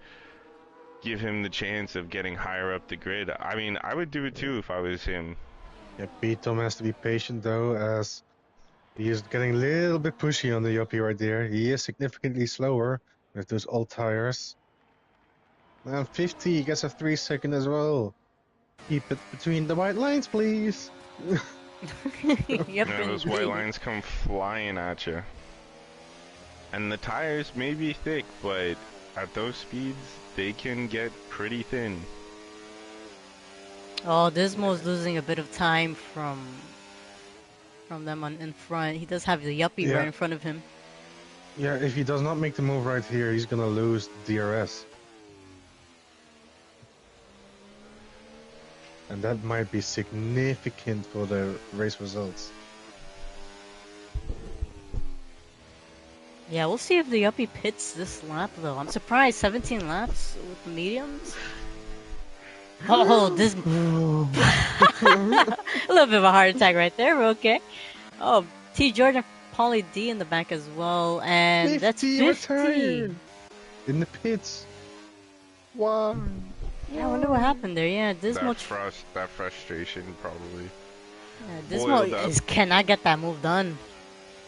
Speaker 3: give him the chance of getting higher up the grid. I mean, I would do it too if I was him.
Speaker 2: Yeah, Beaton has to be patient though, as he is getting a little bit pushy on the yuppie right there. He is significantly slower with those old tires. And 50, he gets a 3-second as well. Keep it between the white lines, please.
Speaker 1: Yep,
Speaker 3: Those white lines come flying at you. And the tires may be thick, but at those speeds, they can get pretty thin.
Speaker 1: Oh, Dismo's losing a bit of time from them in front. He does have the yuppie right in front of him.
Speaker 2: Yeah, if he does not make the move right here, he's gonna lose DRS. And that might be significant for the race results.
Speaker 1: Yeah, we'll see if the uppie pits this lap though. I'm surprised 17 laps with the mediums. Oh, this a little bit of a heart attack right there, but okay. Oh, T Jordan, Pauly D in the back as well, and that's 50.
Speaker 2: retired in the pits. Why?
Speaker 1: Yeah, I wonder what happened there. Yeah, Dismal.
Speaker 3: That frustration probably.
Speaker 1: Yeah, Dismal cannot get that move done.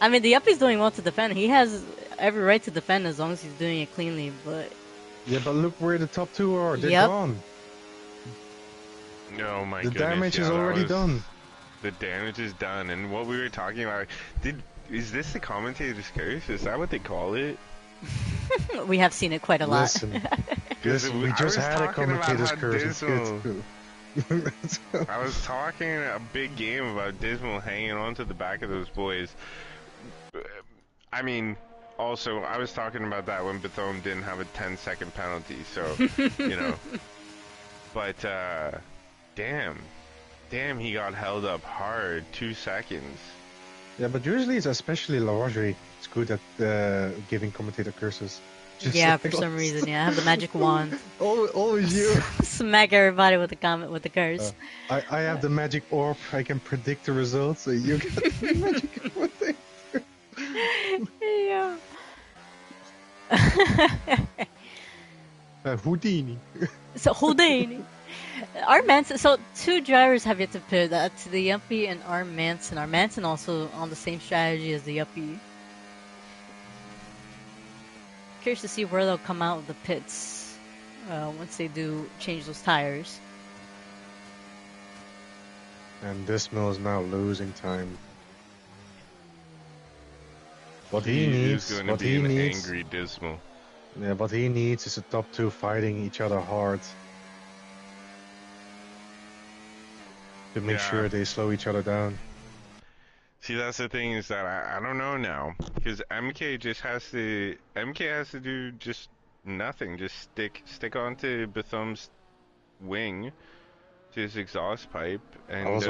Speaker 1: I mean, the uppie's doing well to defend. He has every right to defend as long as he's doing it cleanly, but...
Speaker 2: Yeah, but look where the top two are. They're gone.
Speaker 3: Oh my
Speaker 2: goodness. The damage is already done.
Speaker 3: The damage is done, and what we were talking about... Is this the commentator's curse? Is that what they call it?
Speaker 1: We have seen it quite a lot.
Speaker 2: Listen, we just had a commentator's curse.
Speaker 3: I was talking a big game about Dismal hanging on to the back of those boys. I mean, also, I was talking about that when Bethome didn't have a 10-second penalty, so, you know. But, damn, he got held up hard, 2 seconds.
Speaker 2: Yeah, but usually it's especially Laundry. It's good at giving commentator curses.
Speaker 1: Yeah, for some reason, yeah. I have the magic wand.
Speaker 2: Always you.
Speaker 1: Smack everybody with the curse.
Speaker 2: I have the magic orb. I can predict the results. So you get the magic commentator.
Speaker 1: Yeah.
Speaker 2: Houdini.
Speaker 1: So Houdini. R. Manson. So 2 drivers have yet to pit. That's the Yuppie and R. Manson. R. Manson also on the same strategy as the Yuppie. Curious to see where they'll come out of the pits once they do change those tires.
Speaker 2: And Dismal is now losing time. What he needs,
Speaker 3: angry Dismal.
Speaker 2: Yeah, what he needs is a top 2 fighting each other hard. To make sure they slow each other down.
Speaker 3: See, that's the thing, is that I don't know now, because MK has to do just nothing, just stick onto Bethome's wing to his exhaust pipe, and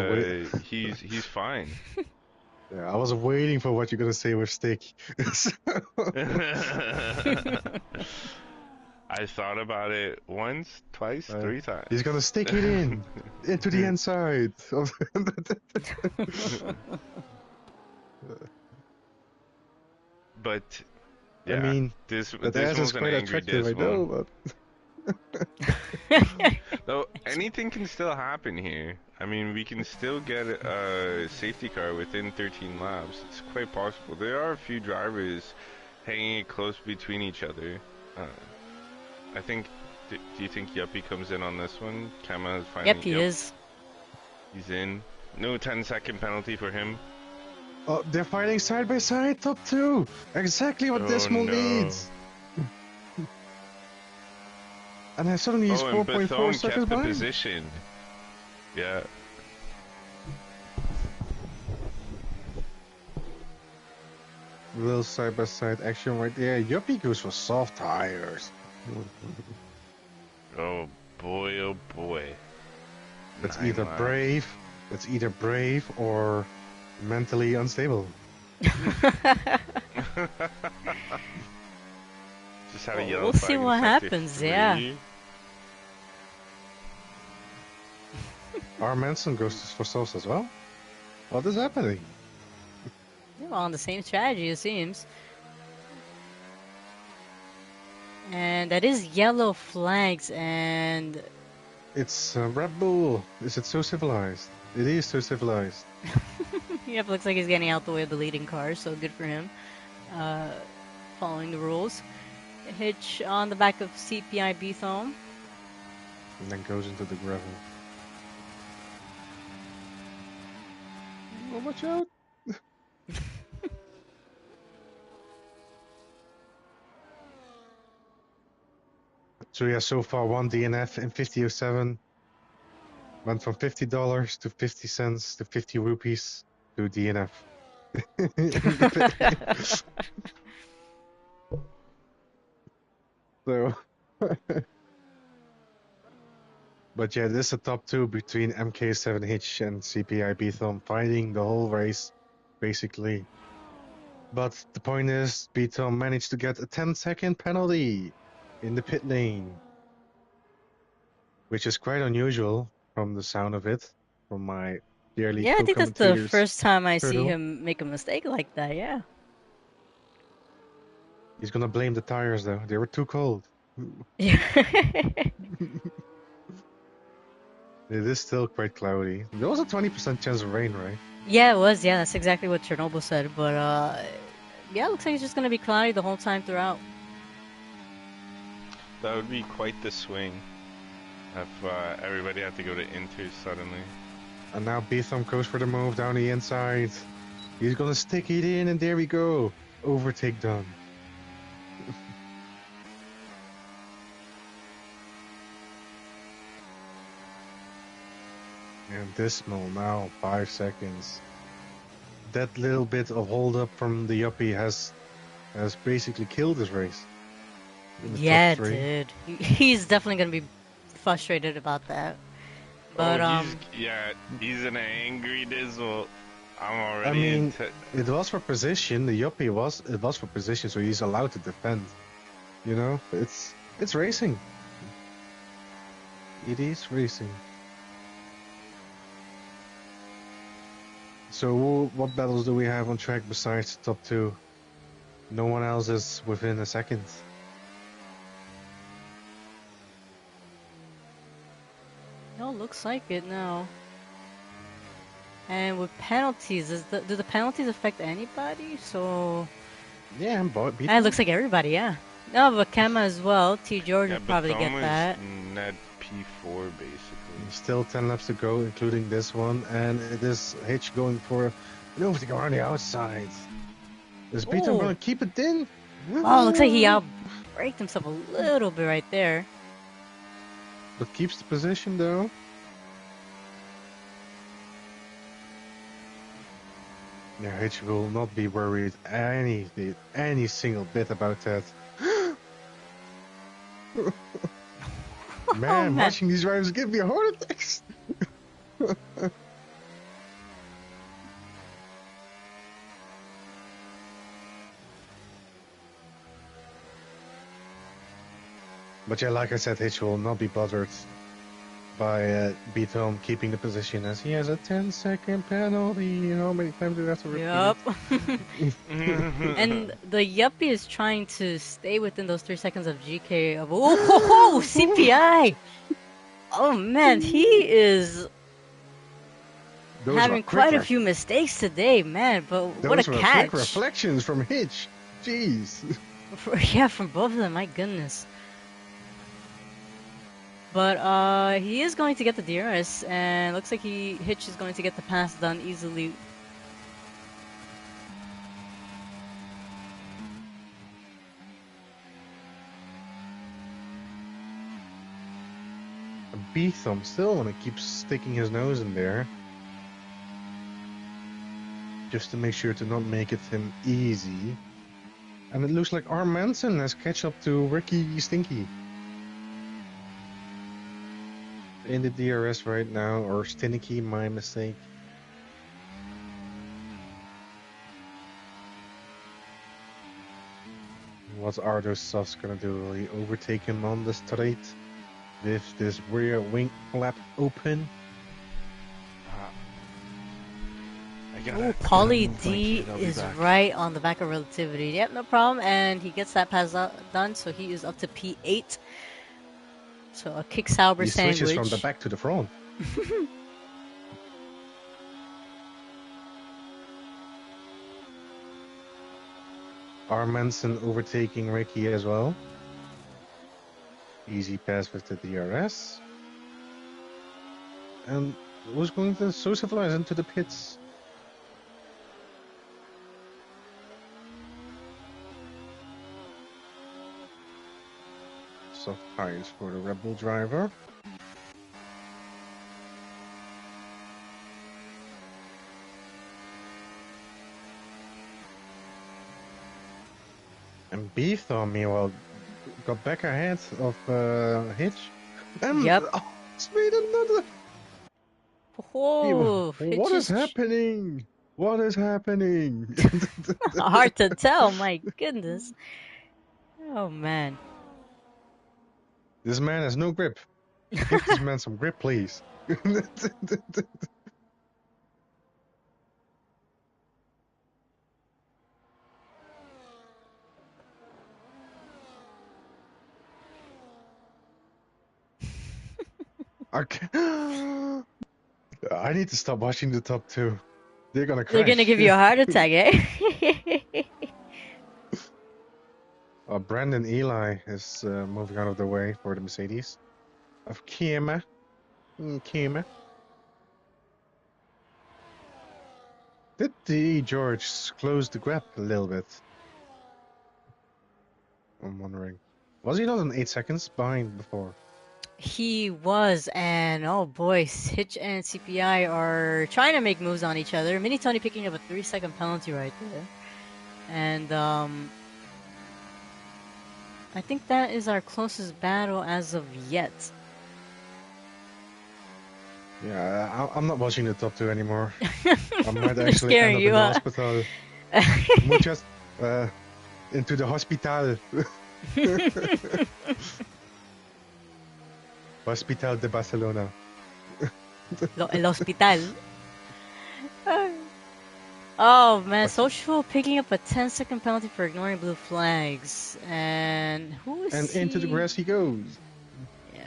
Speaker 3: he's fine.
Speaker 2: Yeah, I was waiting for what you're gonna say with stick.
Speaker 3: I thought about it once, twice, 3 times.
Speaker 2: He's gonna stick it into the inside.
Speaker 3: But yeah,
Speaker 2: I mean,
Speaker 3: this
Speaker 2: ass is quite attractive, I know, but
Speaker 3: though anything can still happen here. I mean, we can still get a safety car within 13 laps. It's quite possible. There are a few drivers hanging it close between each other. I think. Do you think Yuppie comes in on this one? Kama is finally.
Speaker 1: Yep, he is.
Speaker 3: He's in. No 10-second penalty for him.
Speaker 2: Oh, they're fighting side by side, top 2. Exactly what Dismal needs. And then suddenly he's 4.4 seconds behind.
Speaker 3: Position. Yeah.
Speaker 2: Little side by side action right there. Yuppie goes for soft tires.
Speaker 3: Oh boy, oh boy.
Speaker 2: That's either brave. That's either brave or mentally unstable.
Speaker 3: Just had a yellow
Speaker 1: we'll see what happens, yeah.
Speaker 2: R. Manson goes for softs as well? What is happening?
Speaker 1: They're all on the same strategy, it seems. And that is yellow flags, and...
Speaker 2: It's Red Bull. Is it so civilized? It is so civilized.
Speaker 1: Yep, looks like he's getting out the way of the leading car, so good for him. Following the rules. Hitch on the back of CPI Bethome.
Speaker 2: And then goes into the gravel. Oh, watch out! So yeah, so far 1 DNF in 50.07. Went from $50 to 50 cents to 50 rupees to DNF. So, but yeah, this is a top 2 between MK7H and CPI Bethome, fighting the whole race, basically. But the point is, Beaton managed to get a 10-second penalty in the pit lane, which is quite unusual from the sound of it, from my dearly
Speaker 1: Yeah, I think that's the
Speaker 2: co-commentators.
Speaker 1: first time I see
Speaker 2: Turtle.
Speaker 1: him make a mistake like that. Yeah.
Speaker 2: He's gonna blame the tires though. They were too cold.
Speaker 1: Yeah.
Speaker 2: It is still quite cloudy. There was a 20% chance of rain, right?
Speaker 1: Yeah, it was. Yeah, that's exactly what Chernobyl said. But yeah, it looks like it's just gonna be cloudy the whole time throughout.
Speaker 3: That would be quite the swing if everybody had to go to Inter suddenly.
Speaker 2: And now Beaton goes for the move down the inside. He's gonna stick it in, and there we go. Overtake done. And dismal now, 5 seconds. That little bit of hold up from the Yuppie has basically killed this race. In the
Speaker 1: Yeah,
Speaker 2: top 3.
Speaker 1: dude. He's definitely gonna be frustrated about that. But
Speaker 3: he's an angry Dismal. I'm already.
Speaker 2: I mean, it was for position. The Yuppie was for position, so he's allowed to defend. You know, it's racing. It is racing. So what battles do we have on track besides the top 2? No one else is within a second.
Speaker 1: no, looks like it now. And with penalties, do the penalties affect anybody? So
Speaker 2: Yeah, but
Speaker 1: it looks like everybody. Yeah. No, but Kemma as well. T. George would probably get that.
Speaker 3: Net P4 basically.
Speaker 2: Still 10 laps to go, including this one, and it is Hitch going for an overtake around the outside. Is Beaton gonna keep it in?
Speaker 1: Oh, looks like he outbraked himself a little bit right there.
Speaker 2: But keeps the position though. Yeah, Hitch will not be worried any single bit about that. Man, watching these drivers give me a heart attack. But yeah, like I said, Hitch will not be bothered by Beaton keeping the position, as he has a 10-second penalty. You know how many times do we have to repeat?
Speaker 1: Yep. And the Yuppie is trying to stay within those 3 seconds of GK of CPI. Oh man, he is having quite a few mistakes today, man. But what a catch!
Speaker 2: Quick reflections from Hitch. Jeez.
Speaker 1: Yeah, from both of them. My goodness. But he is going to get the DRS, and looks like Hitch is going to get the pass done easily.
Speaker 2: Beaton still want to keep sticking his nose in there, just to make sure to not make it him easy. And it looks like R. Manson has catch up to Ricky Stinky in the DRS right now, or Stinky, my mistake. What are those softs gonna do? Will he overtake him on the straight with this rear wing flap open?
Speaker 1: Paulie D is right on the back of relativity. Yep, no problem. And he gets that pass done, so he is up to P8. So a kick Sauber sandwich.
Speaker 2: He switches from the back to the front. R. Manson overtaking Ricky as well. Easy pass with the DRS. And was going to socialize into the pits. Soft tires for the Red Bull driver. And Beaton, meanwhile, got back ahead of Hitch. And it's made another.
Speaker 1: Oh,
Speaker 2: what is happening? What is happening?
Speaker 1: Hard to tell, my goodness. Oh man.
Speaker 2: This man has no grip. Give this man some grip, please. Okay. I need to stop watching the top two. They're gonna
Speaker 1: They're gonna
Speaker 2: crash.
Speaker 1: give you a heart attack, eh?
Speaker 2: Brandon Eli is moving out of the way for the Mercedes of Kima. Kima. Did the George close the gap a little bit? I'm wondering. Was he not on 8 seconds behind before?
Speaker 1: He was, and oh boy, Hitch and CPI are trying to make moves on each other. Mini Tony picking up a 3-second penalty right there. And I think that is our closest battle as of yet.
Speaker 2: Yeah, I'm not watching the top two anymore. I might actually
Speaker 1: Scaring
Speaker 2: end up
Speaker 1: you,
Speaker 2: in the
Speaker 1: huh?
Speaker 2: hospital. Muchas into the hospital. Hospital de Barcelona.
Speaker 1: El hospital. Oh man, Social picking up a 10-second penalty for ignoring blue flags. And who is
Speaker 2: And
Speaker 1: he?
Speaker 2: into the grass he goes.
Speaker 1: Yeah.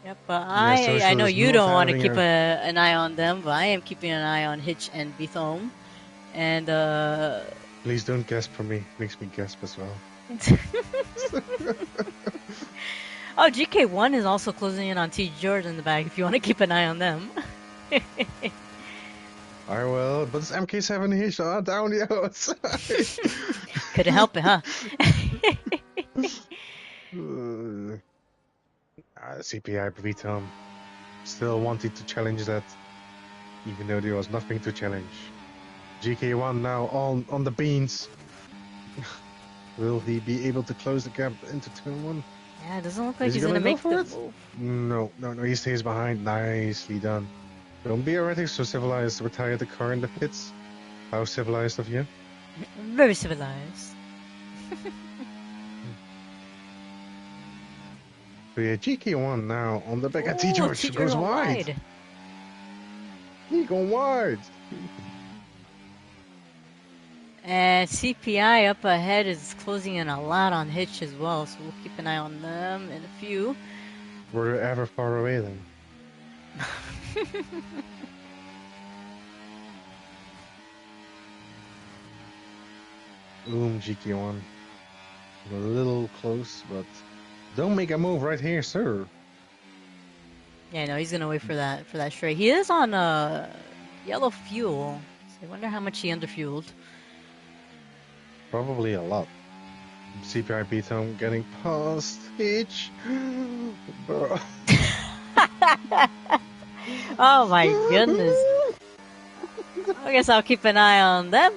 Speaker 1: Yep, but I know you don't want to keep an eye on them, but I am keeping an eye on Hitch and Bethome. And
Speaker 2: please don't gasp for me. Makes me gasp as well.
Speaker 1: Oh, GK1 is also closing in on T George in the back if you want to keep an eye on them.
Speaker 2: I will, but it's MK7 Hitch down the outside.
Speaker 1: Couldn't help it, huh?
Speaker 2: CPI Bethome still wanted to challenge that, even though there was nothing to challenge. GK1 now on the beans. Will he be able to close the gap into turn 1?
Speaker 1: Yeah, it doesn't look like he's gonna make the move.
Speaker 2: No, he stays behind. Nicely done. Don't be erratic, so civilized. Retire the car in the pits. How civilized of you?
Speaker 1: Very civilized.
Speaker 2: So yeah, GK1 now on the back. And T George goes wide. He going wide.
Speaker 1: And CPI up ahead is closing in a lot on Hitch as well, so we'll keep an eye on them in a few.
Speaker 2: We're ever far away then. GK1. A little close, but don't make a move right here, sir.
Speaker 1: Yeah, no, he's gonna wait for that straight. He is on yellow fuel, so I wonder how much he underfueled.
Speaker 2: Probably a lot. CPI Bethome getting past Hitch. Bro.
Speaker 1: Oh my goodness. I guess I'll keep an eye on them.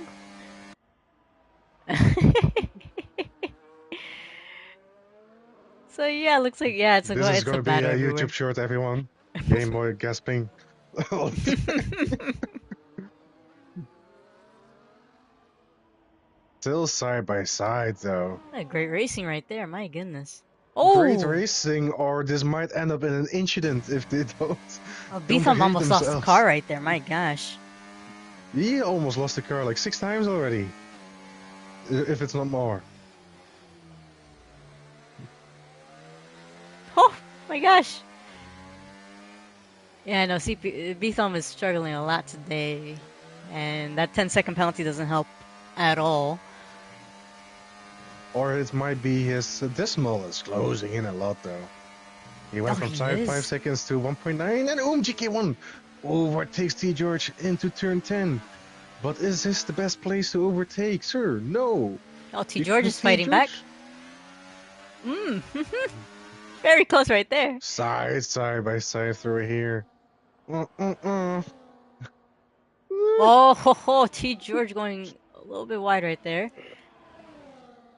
Speaker 1: So yeah, looks like it's
Speaker 2: this is gonna be a
Speaker 1: everywhere.
Speaker 2: YouTube short, everyone. Game Boy gasping. Still side by side though.
Speaker 1: Great racing right there, my goodness. Oh!
Speaker 2: Great racing, or this might end up in an incident if they don't.
Speaker 1: Bethome almost lost the car right there, my gosh.
Speaker 2: He almost lost the car like 6 times already. If it's not more.
Speaker 1: Oh my gosh. Yeah, I know. Bethome is struggling a lot today, and that 10-second penalty doesn't help at all.
Speaker 2: Or it might be his decimal is closing in a lot though. He went from 5 seconds to 1.9, and GK1 overtakes T George into turn 10. But is this the best place to overtake, sir? No.
Speaker 1: Oh, T George is fighting back. Very close right there.
Speaker 2: Side by side through here.
Speaker 1: Oh, T George going a little bit wide right there.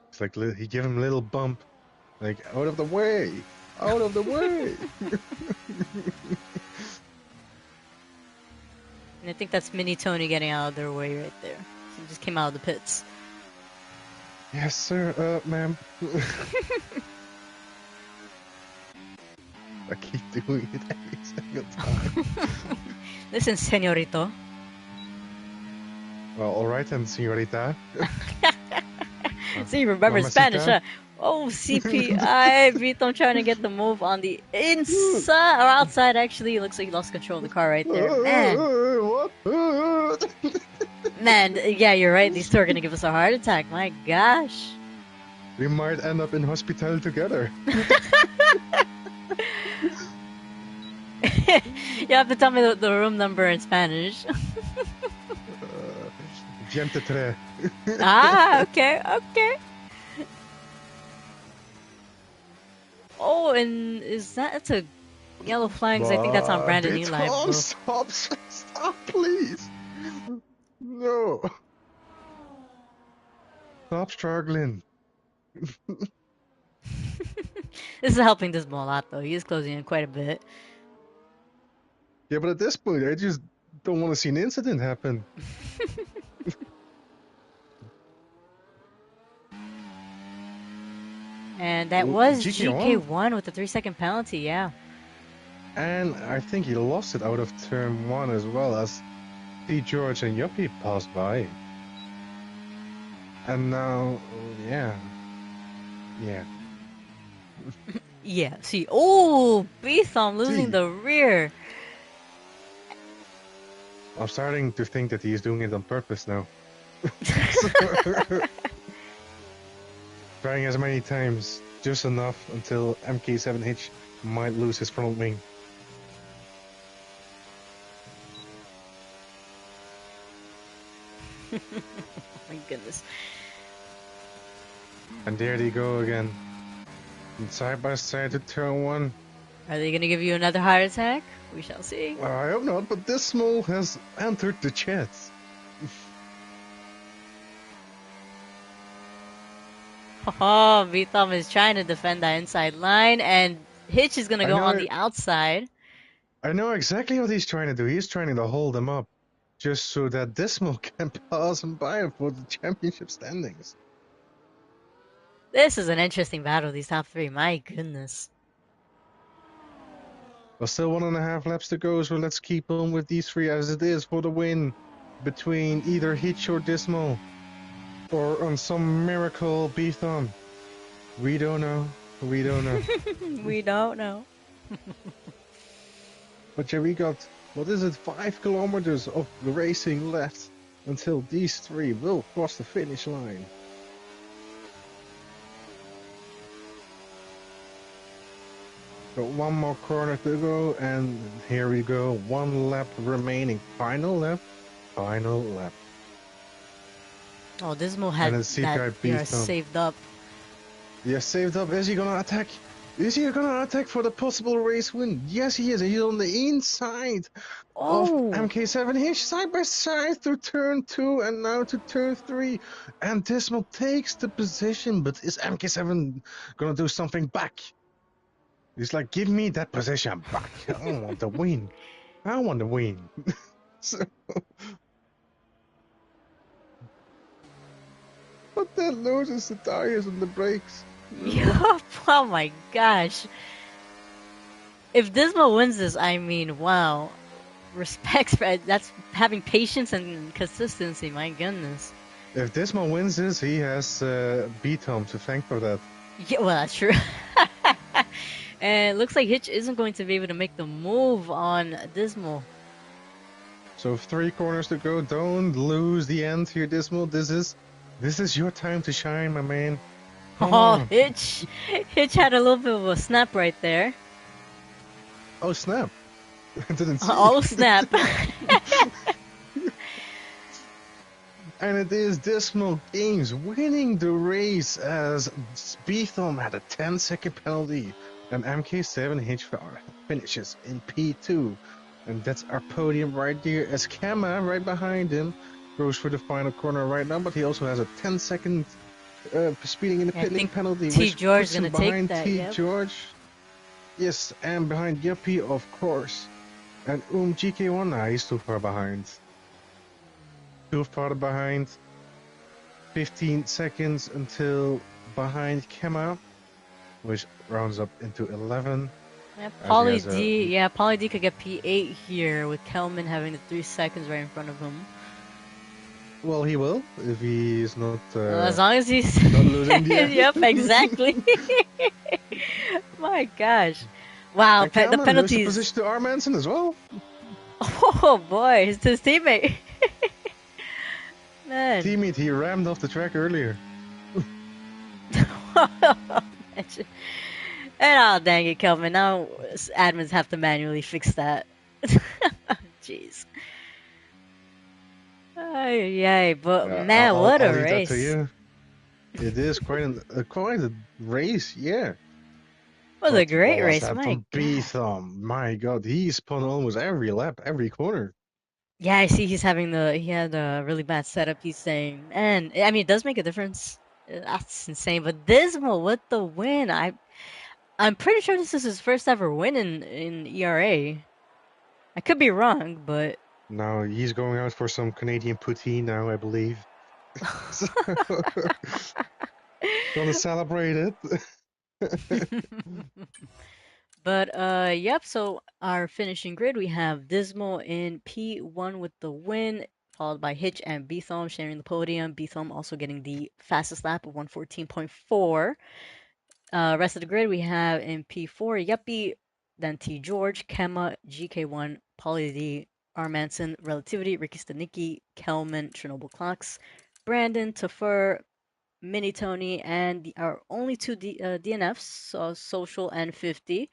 Speaker 2: It's like he gave him a little bump, like out of the way. Out of the way!
Speaker 1: And I think that's Mini Tony getting out of their way right there. He just came out of the pits.
Speaker 2: Yes, sir, ma'am. I keep doing it every single time.
Speaker 1: Listen, señorito.
Speaker 2: Well, alright then, señorita.
Speaker 1: So you remember
Speaker 2: Mamacita.
Speaker 1: Spanish, huh? Oh, CPI. Vito trying to get the move on the inside or outside. Actually, it looks like he lost control of the car right there. Man,
Speaker 2: What?
Speaker 1: man, yeah, you're right. These two are gonna give us a heart attack. My gosh.
Speaker 2: We might end up in hospital together.
Speaker 1: You have to tell me the room number in Spanish.
Speaker 2: Vientre.
Speaker 1: Ah, okay, okay. Oh, and that's a yellow flags? I think that's on Brandon Eli.
Speaker 2: Tom, stop, please. No. Stop struggling.
Speaker 1: This is helping this ball a lot, though. He is closing in quite a bit.
Speaker 2: Yeah, but at this point, I just don't want to see an incident happen.
Speaker 1: And that was
Speaker 2: GK1.
Speaker 1: GK1 with the 3-second penalty, yeah.
Speaker 2: And I think he lost it out of turn 1 as well, as T. George and Yuppie passed by. And now, yeah.
Speaker 1: Yeah, see, oh, B-Thumb losing
Speaker 2: See.
Speaker 1: the rear.
Speaker 2: I'm starting to think that he's doing it on purpose now. Trying as many times, just enough until MK7H might lose his front wing.
Speaker 1: My goodness.
Speaker 2: And there they go again. And side by side to turn 1.
Speaker 1: Are they going to give you another heart attack? We shall see.
Speaker 2: Well, I hope not, but this small has entered the chat.
Speaker 1: Oh, V-Thumb is trying to defend that inside line, and Hitch is going to go on the outside.
Speaker 2: I know exactly what he's trying to do. He's trying to hold him up, just so that Dismal can pass him by for the championship standings.
Speaker 1: This is an interesting battle, these top three. My goodness.
Speaker 2: Well, still 1.5 laps to go, so let's keep on with these three as it is for the win between either Hitch or Dismal. Or on some miracle beat-on. We don't know. We don't know.
Speaker 1: We don't know.
Speaker 2: But yeah, we got, what is it, 5 kilometers of racing left until these three will cross the finish line. Got one more corner to go, and here we go. 1 lap remaining. Final lap. Final lap.
Speaker 1: Oh, Dismal had that saved up.
Speaker 2: Yeah, saved up. Is he gonna attack? Is he gonna attack for the possible race win? Yes, he is. He's on the inside of MK7H, side by side through turn 2 and now to turn 3. And Dismal takes the position, but is MK7 gonna do something back? He's like, give me that position back. I want the win. I want the win. So... But that loses the tires and the brakes.
Speaker 1: Yup. Oh my gosh. If Dismal wins this, I mean, wow. Respects for that's having patience and consistency. My goodness.
Speaker 2: If Dismal wins this, he has B-Tom to thank for that.
Speaker 1: Yeah, well, that's true. And it looks like Hitch isn't going to be able to make the move on Dismal.
Speaker 2: So 3 corners to go. Don't lose the end here, Dismal. This is your time to shine, my man. Come on.
Speaker 1: Hitch had a little bit of a snap right there.
Speaker 2: Oh, snap. I didn't see.
Speaker 1: Oh, snap.
Speaker 2: And it is Dismal Games winning the race as Beetham had a 10-second penalty and MK7H finishes in P2. And that's our podium right there as Kama right behind him goes for the final corner right now, but he also has a 10-second speeding in the pit lane penalty.
Speaker 1: T. George is going to take that.
Speaker 2: T. George. Yes, and behind Yuppie, of course. And GK1, nah, he's too far behind. Too far behind. 15 seconds until behind Kema, which rounds up into 11.
Speaker 1: Yeah,
Speaker 2: As he has a.
Speaker 1: Pauly D could get P8 here with Kelman having the 3 seconds right in front of him.
Speaker 2: Well, he will if he is not.
Speaker 1: As long as he's
Speaker 2: Not losing the end.
Speaker 1: yep, exactly. My gosh, wow,
Speaker 2: And
Speaker 1: the
Speaker 2: Kelman loses the
Speaker 1: penalties.
Speaker 2: position to R. Manson as well.
Speaker 1: Oh boy, his teammate. Man.
Speaker 2: Teammate, he rammed off the track earlier.
Speaker 1: And oh dang it, Kelvin. Now admins have to manually fix that. Jeez. Yay, but man,
Speaker 2: I'll,
Speaker 1: what a
Speaker 2: I'll leave that to
Speaker 1: race.
Speaker 2: you. It is quite a race, yeah.
Speaker 1: What a
Speaker 2: But
Speaker 1: great
Speaker 2: what was
Speaker 1: race,
Speaker 2: that
Speaker 1: my
Speaker 2: from
Speaker 1: god.
Speaker 2: Beetham? My god, he spun almost every lap, every corner.
Speaker 1: Yeah, I see he had a really bad setup, he's saying. And I mean it does make a difference. That's insane. But Dismal with the win. I'm pretty sure this is his first ever win in ERA. I could be wrong, but
Speaker 2: Now he's going out for some Canadian poutine now, I believe. Gonna celebrate it.
Speaker 1: But yep, so our finishing grid we have Dismal in P1 with the win, followed by Hitch and Beetham sharing the podium. Beetham also getting the fastest lap of 114.4. Rest of the grid we have in P4 Yuppie, then T George, Kemma, GK1, Pauly D, R Manson, Relativity, Ricky Stanicki, Kelman, Chernobyl Clocks, Brandon, Tafur, Mini Tony, and our only two DNFs, so Social and 50.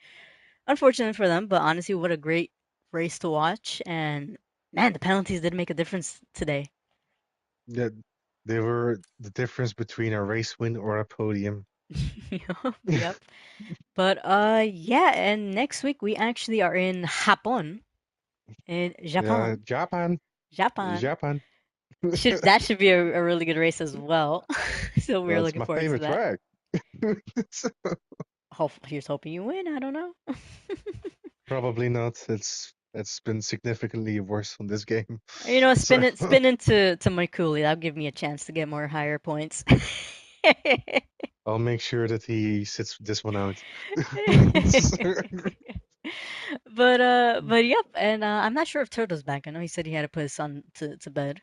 Speaker 1: Unfortunate for them, but honestly, what a great race to watch. And man, the penalties did make a difference today.
Speaker 2: Yeah, they were the difference between a race win or a podium.
Speaker 1: Yep. But yeah, and next week we actually are in Japon, in
Speaker 2: Yeah,
Speaker 1: Japan.
Speaker 2: Japan,
Speaker 1: Japan.
Speaker 2: Japan.
Speaker 1: That should be a really good race as well. So we're
Speaker 2: That's
Speaker 1: looking
Speaker 2: my
Speaker 1: forward to
Speaker 2: favorite
Speaker 1: that.
Speaker 2: track.
Speaker 1: Here's hoping you win. I don't know.
Speaker 2: Probably not. It's been significantly worse on this game.
Speaker 1: You know,
Speaker 2: So
Speaker 1: spin into to Maikuli. That'll give me a chance to get more higher points.
Speaker 2: I'll make sure that he sits this one out.
Speaker 1: But yep, and I'm not sure if Turtle's back. I know he said he had to put his son to bed.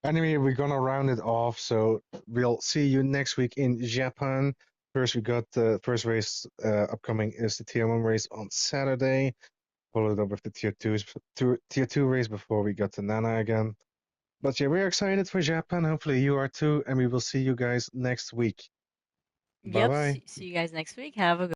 Speaker 2: Anyway, we're gonna round it off. So we'll see you next week in Japan. First, we got the first race upcoming is the Tier 1 race on Saturday, followed up with the Tier 2 race before we got to Nana again. But yeah, we're excited for Japan. Hopefully you are too, and we will see you guys next week. Bye
Speaker 1: Yep,
Speaker 2: bye.
Speaker 1: see you guys next week. Have a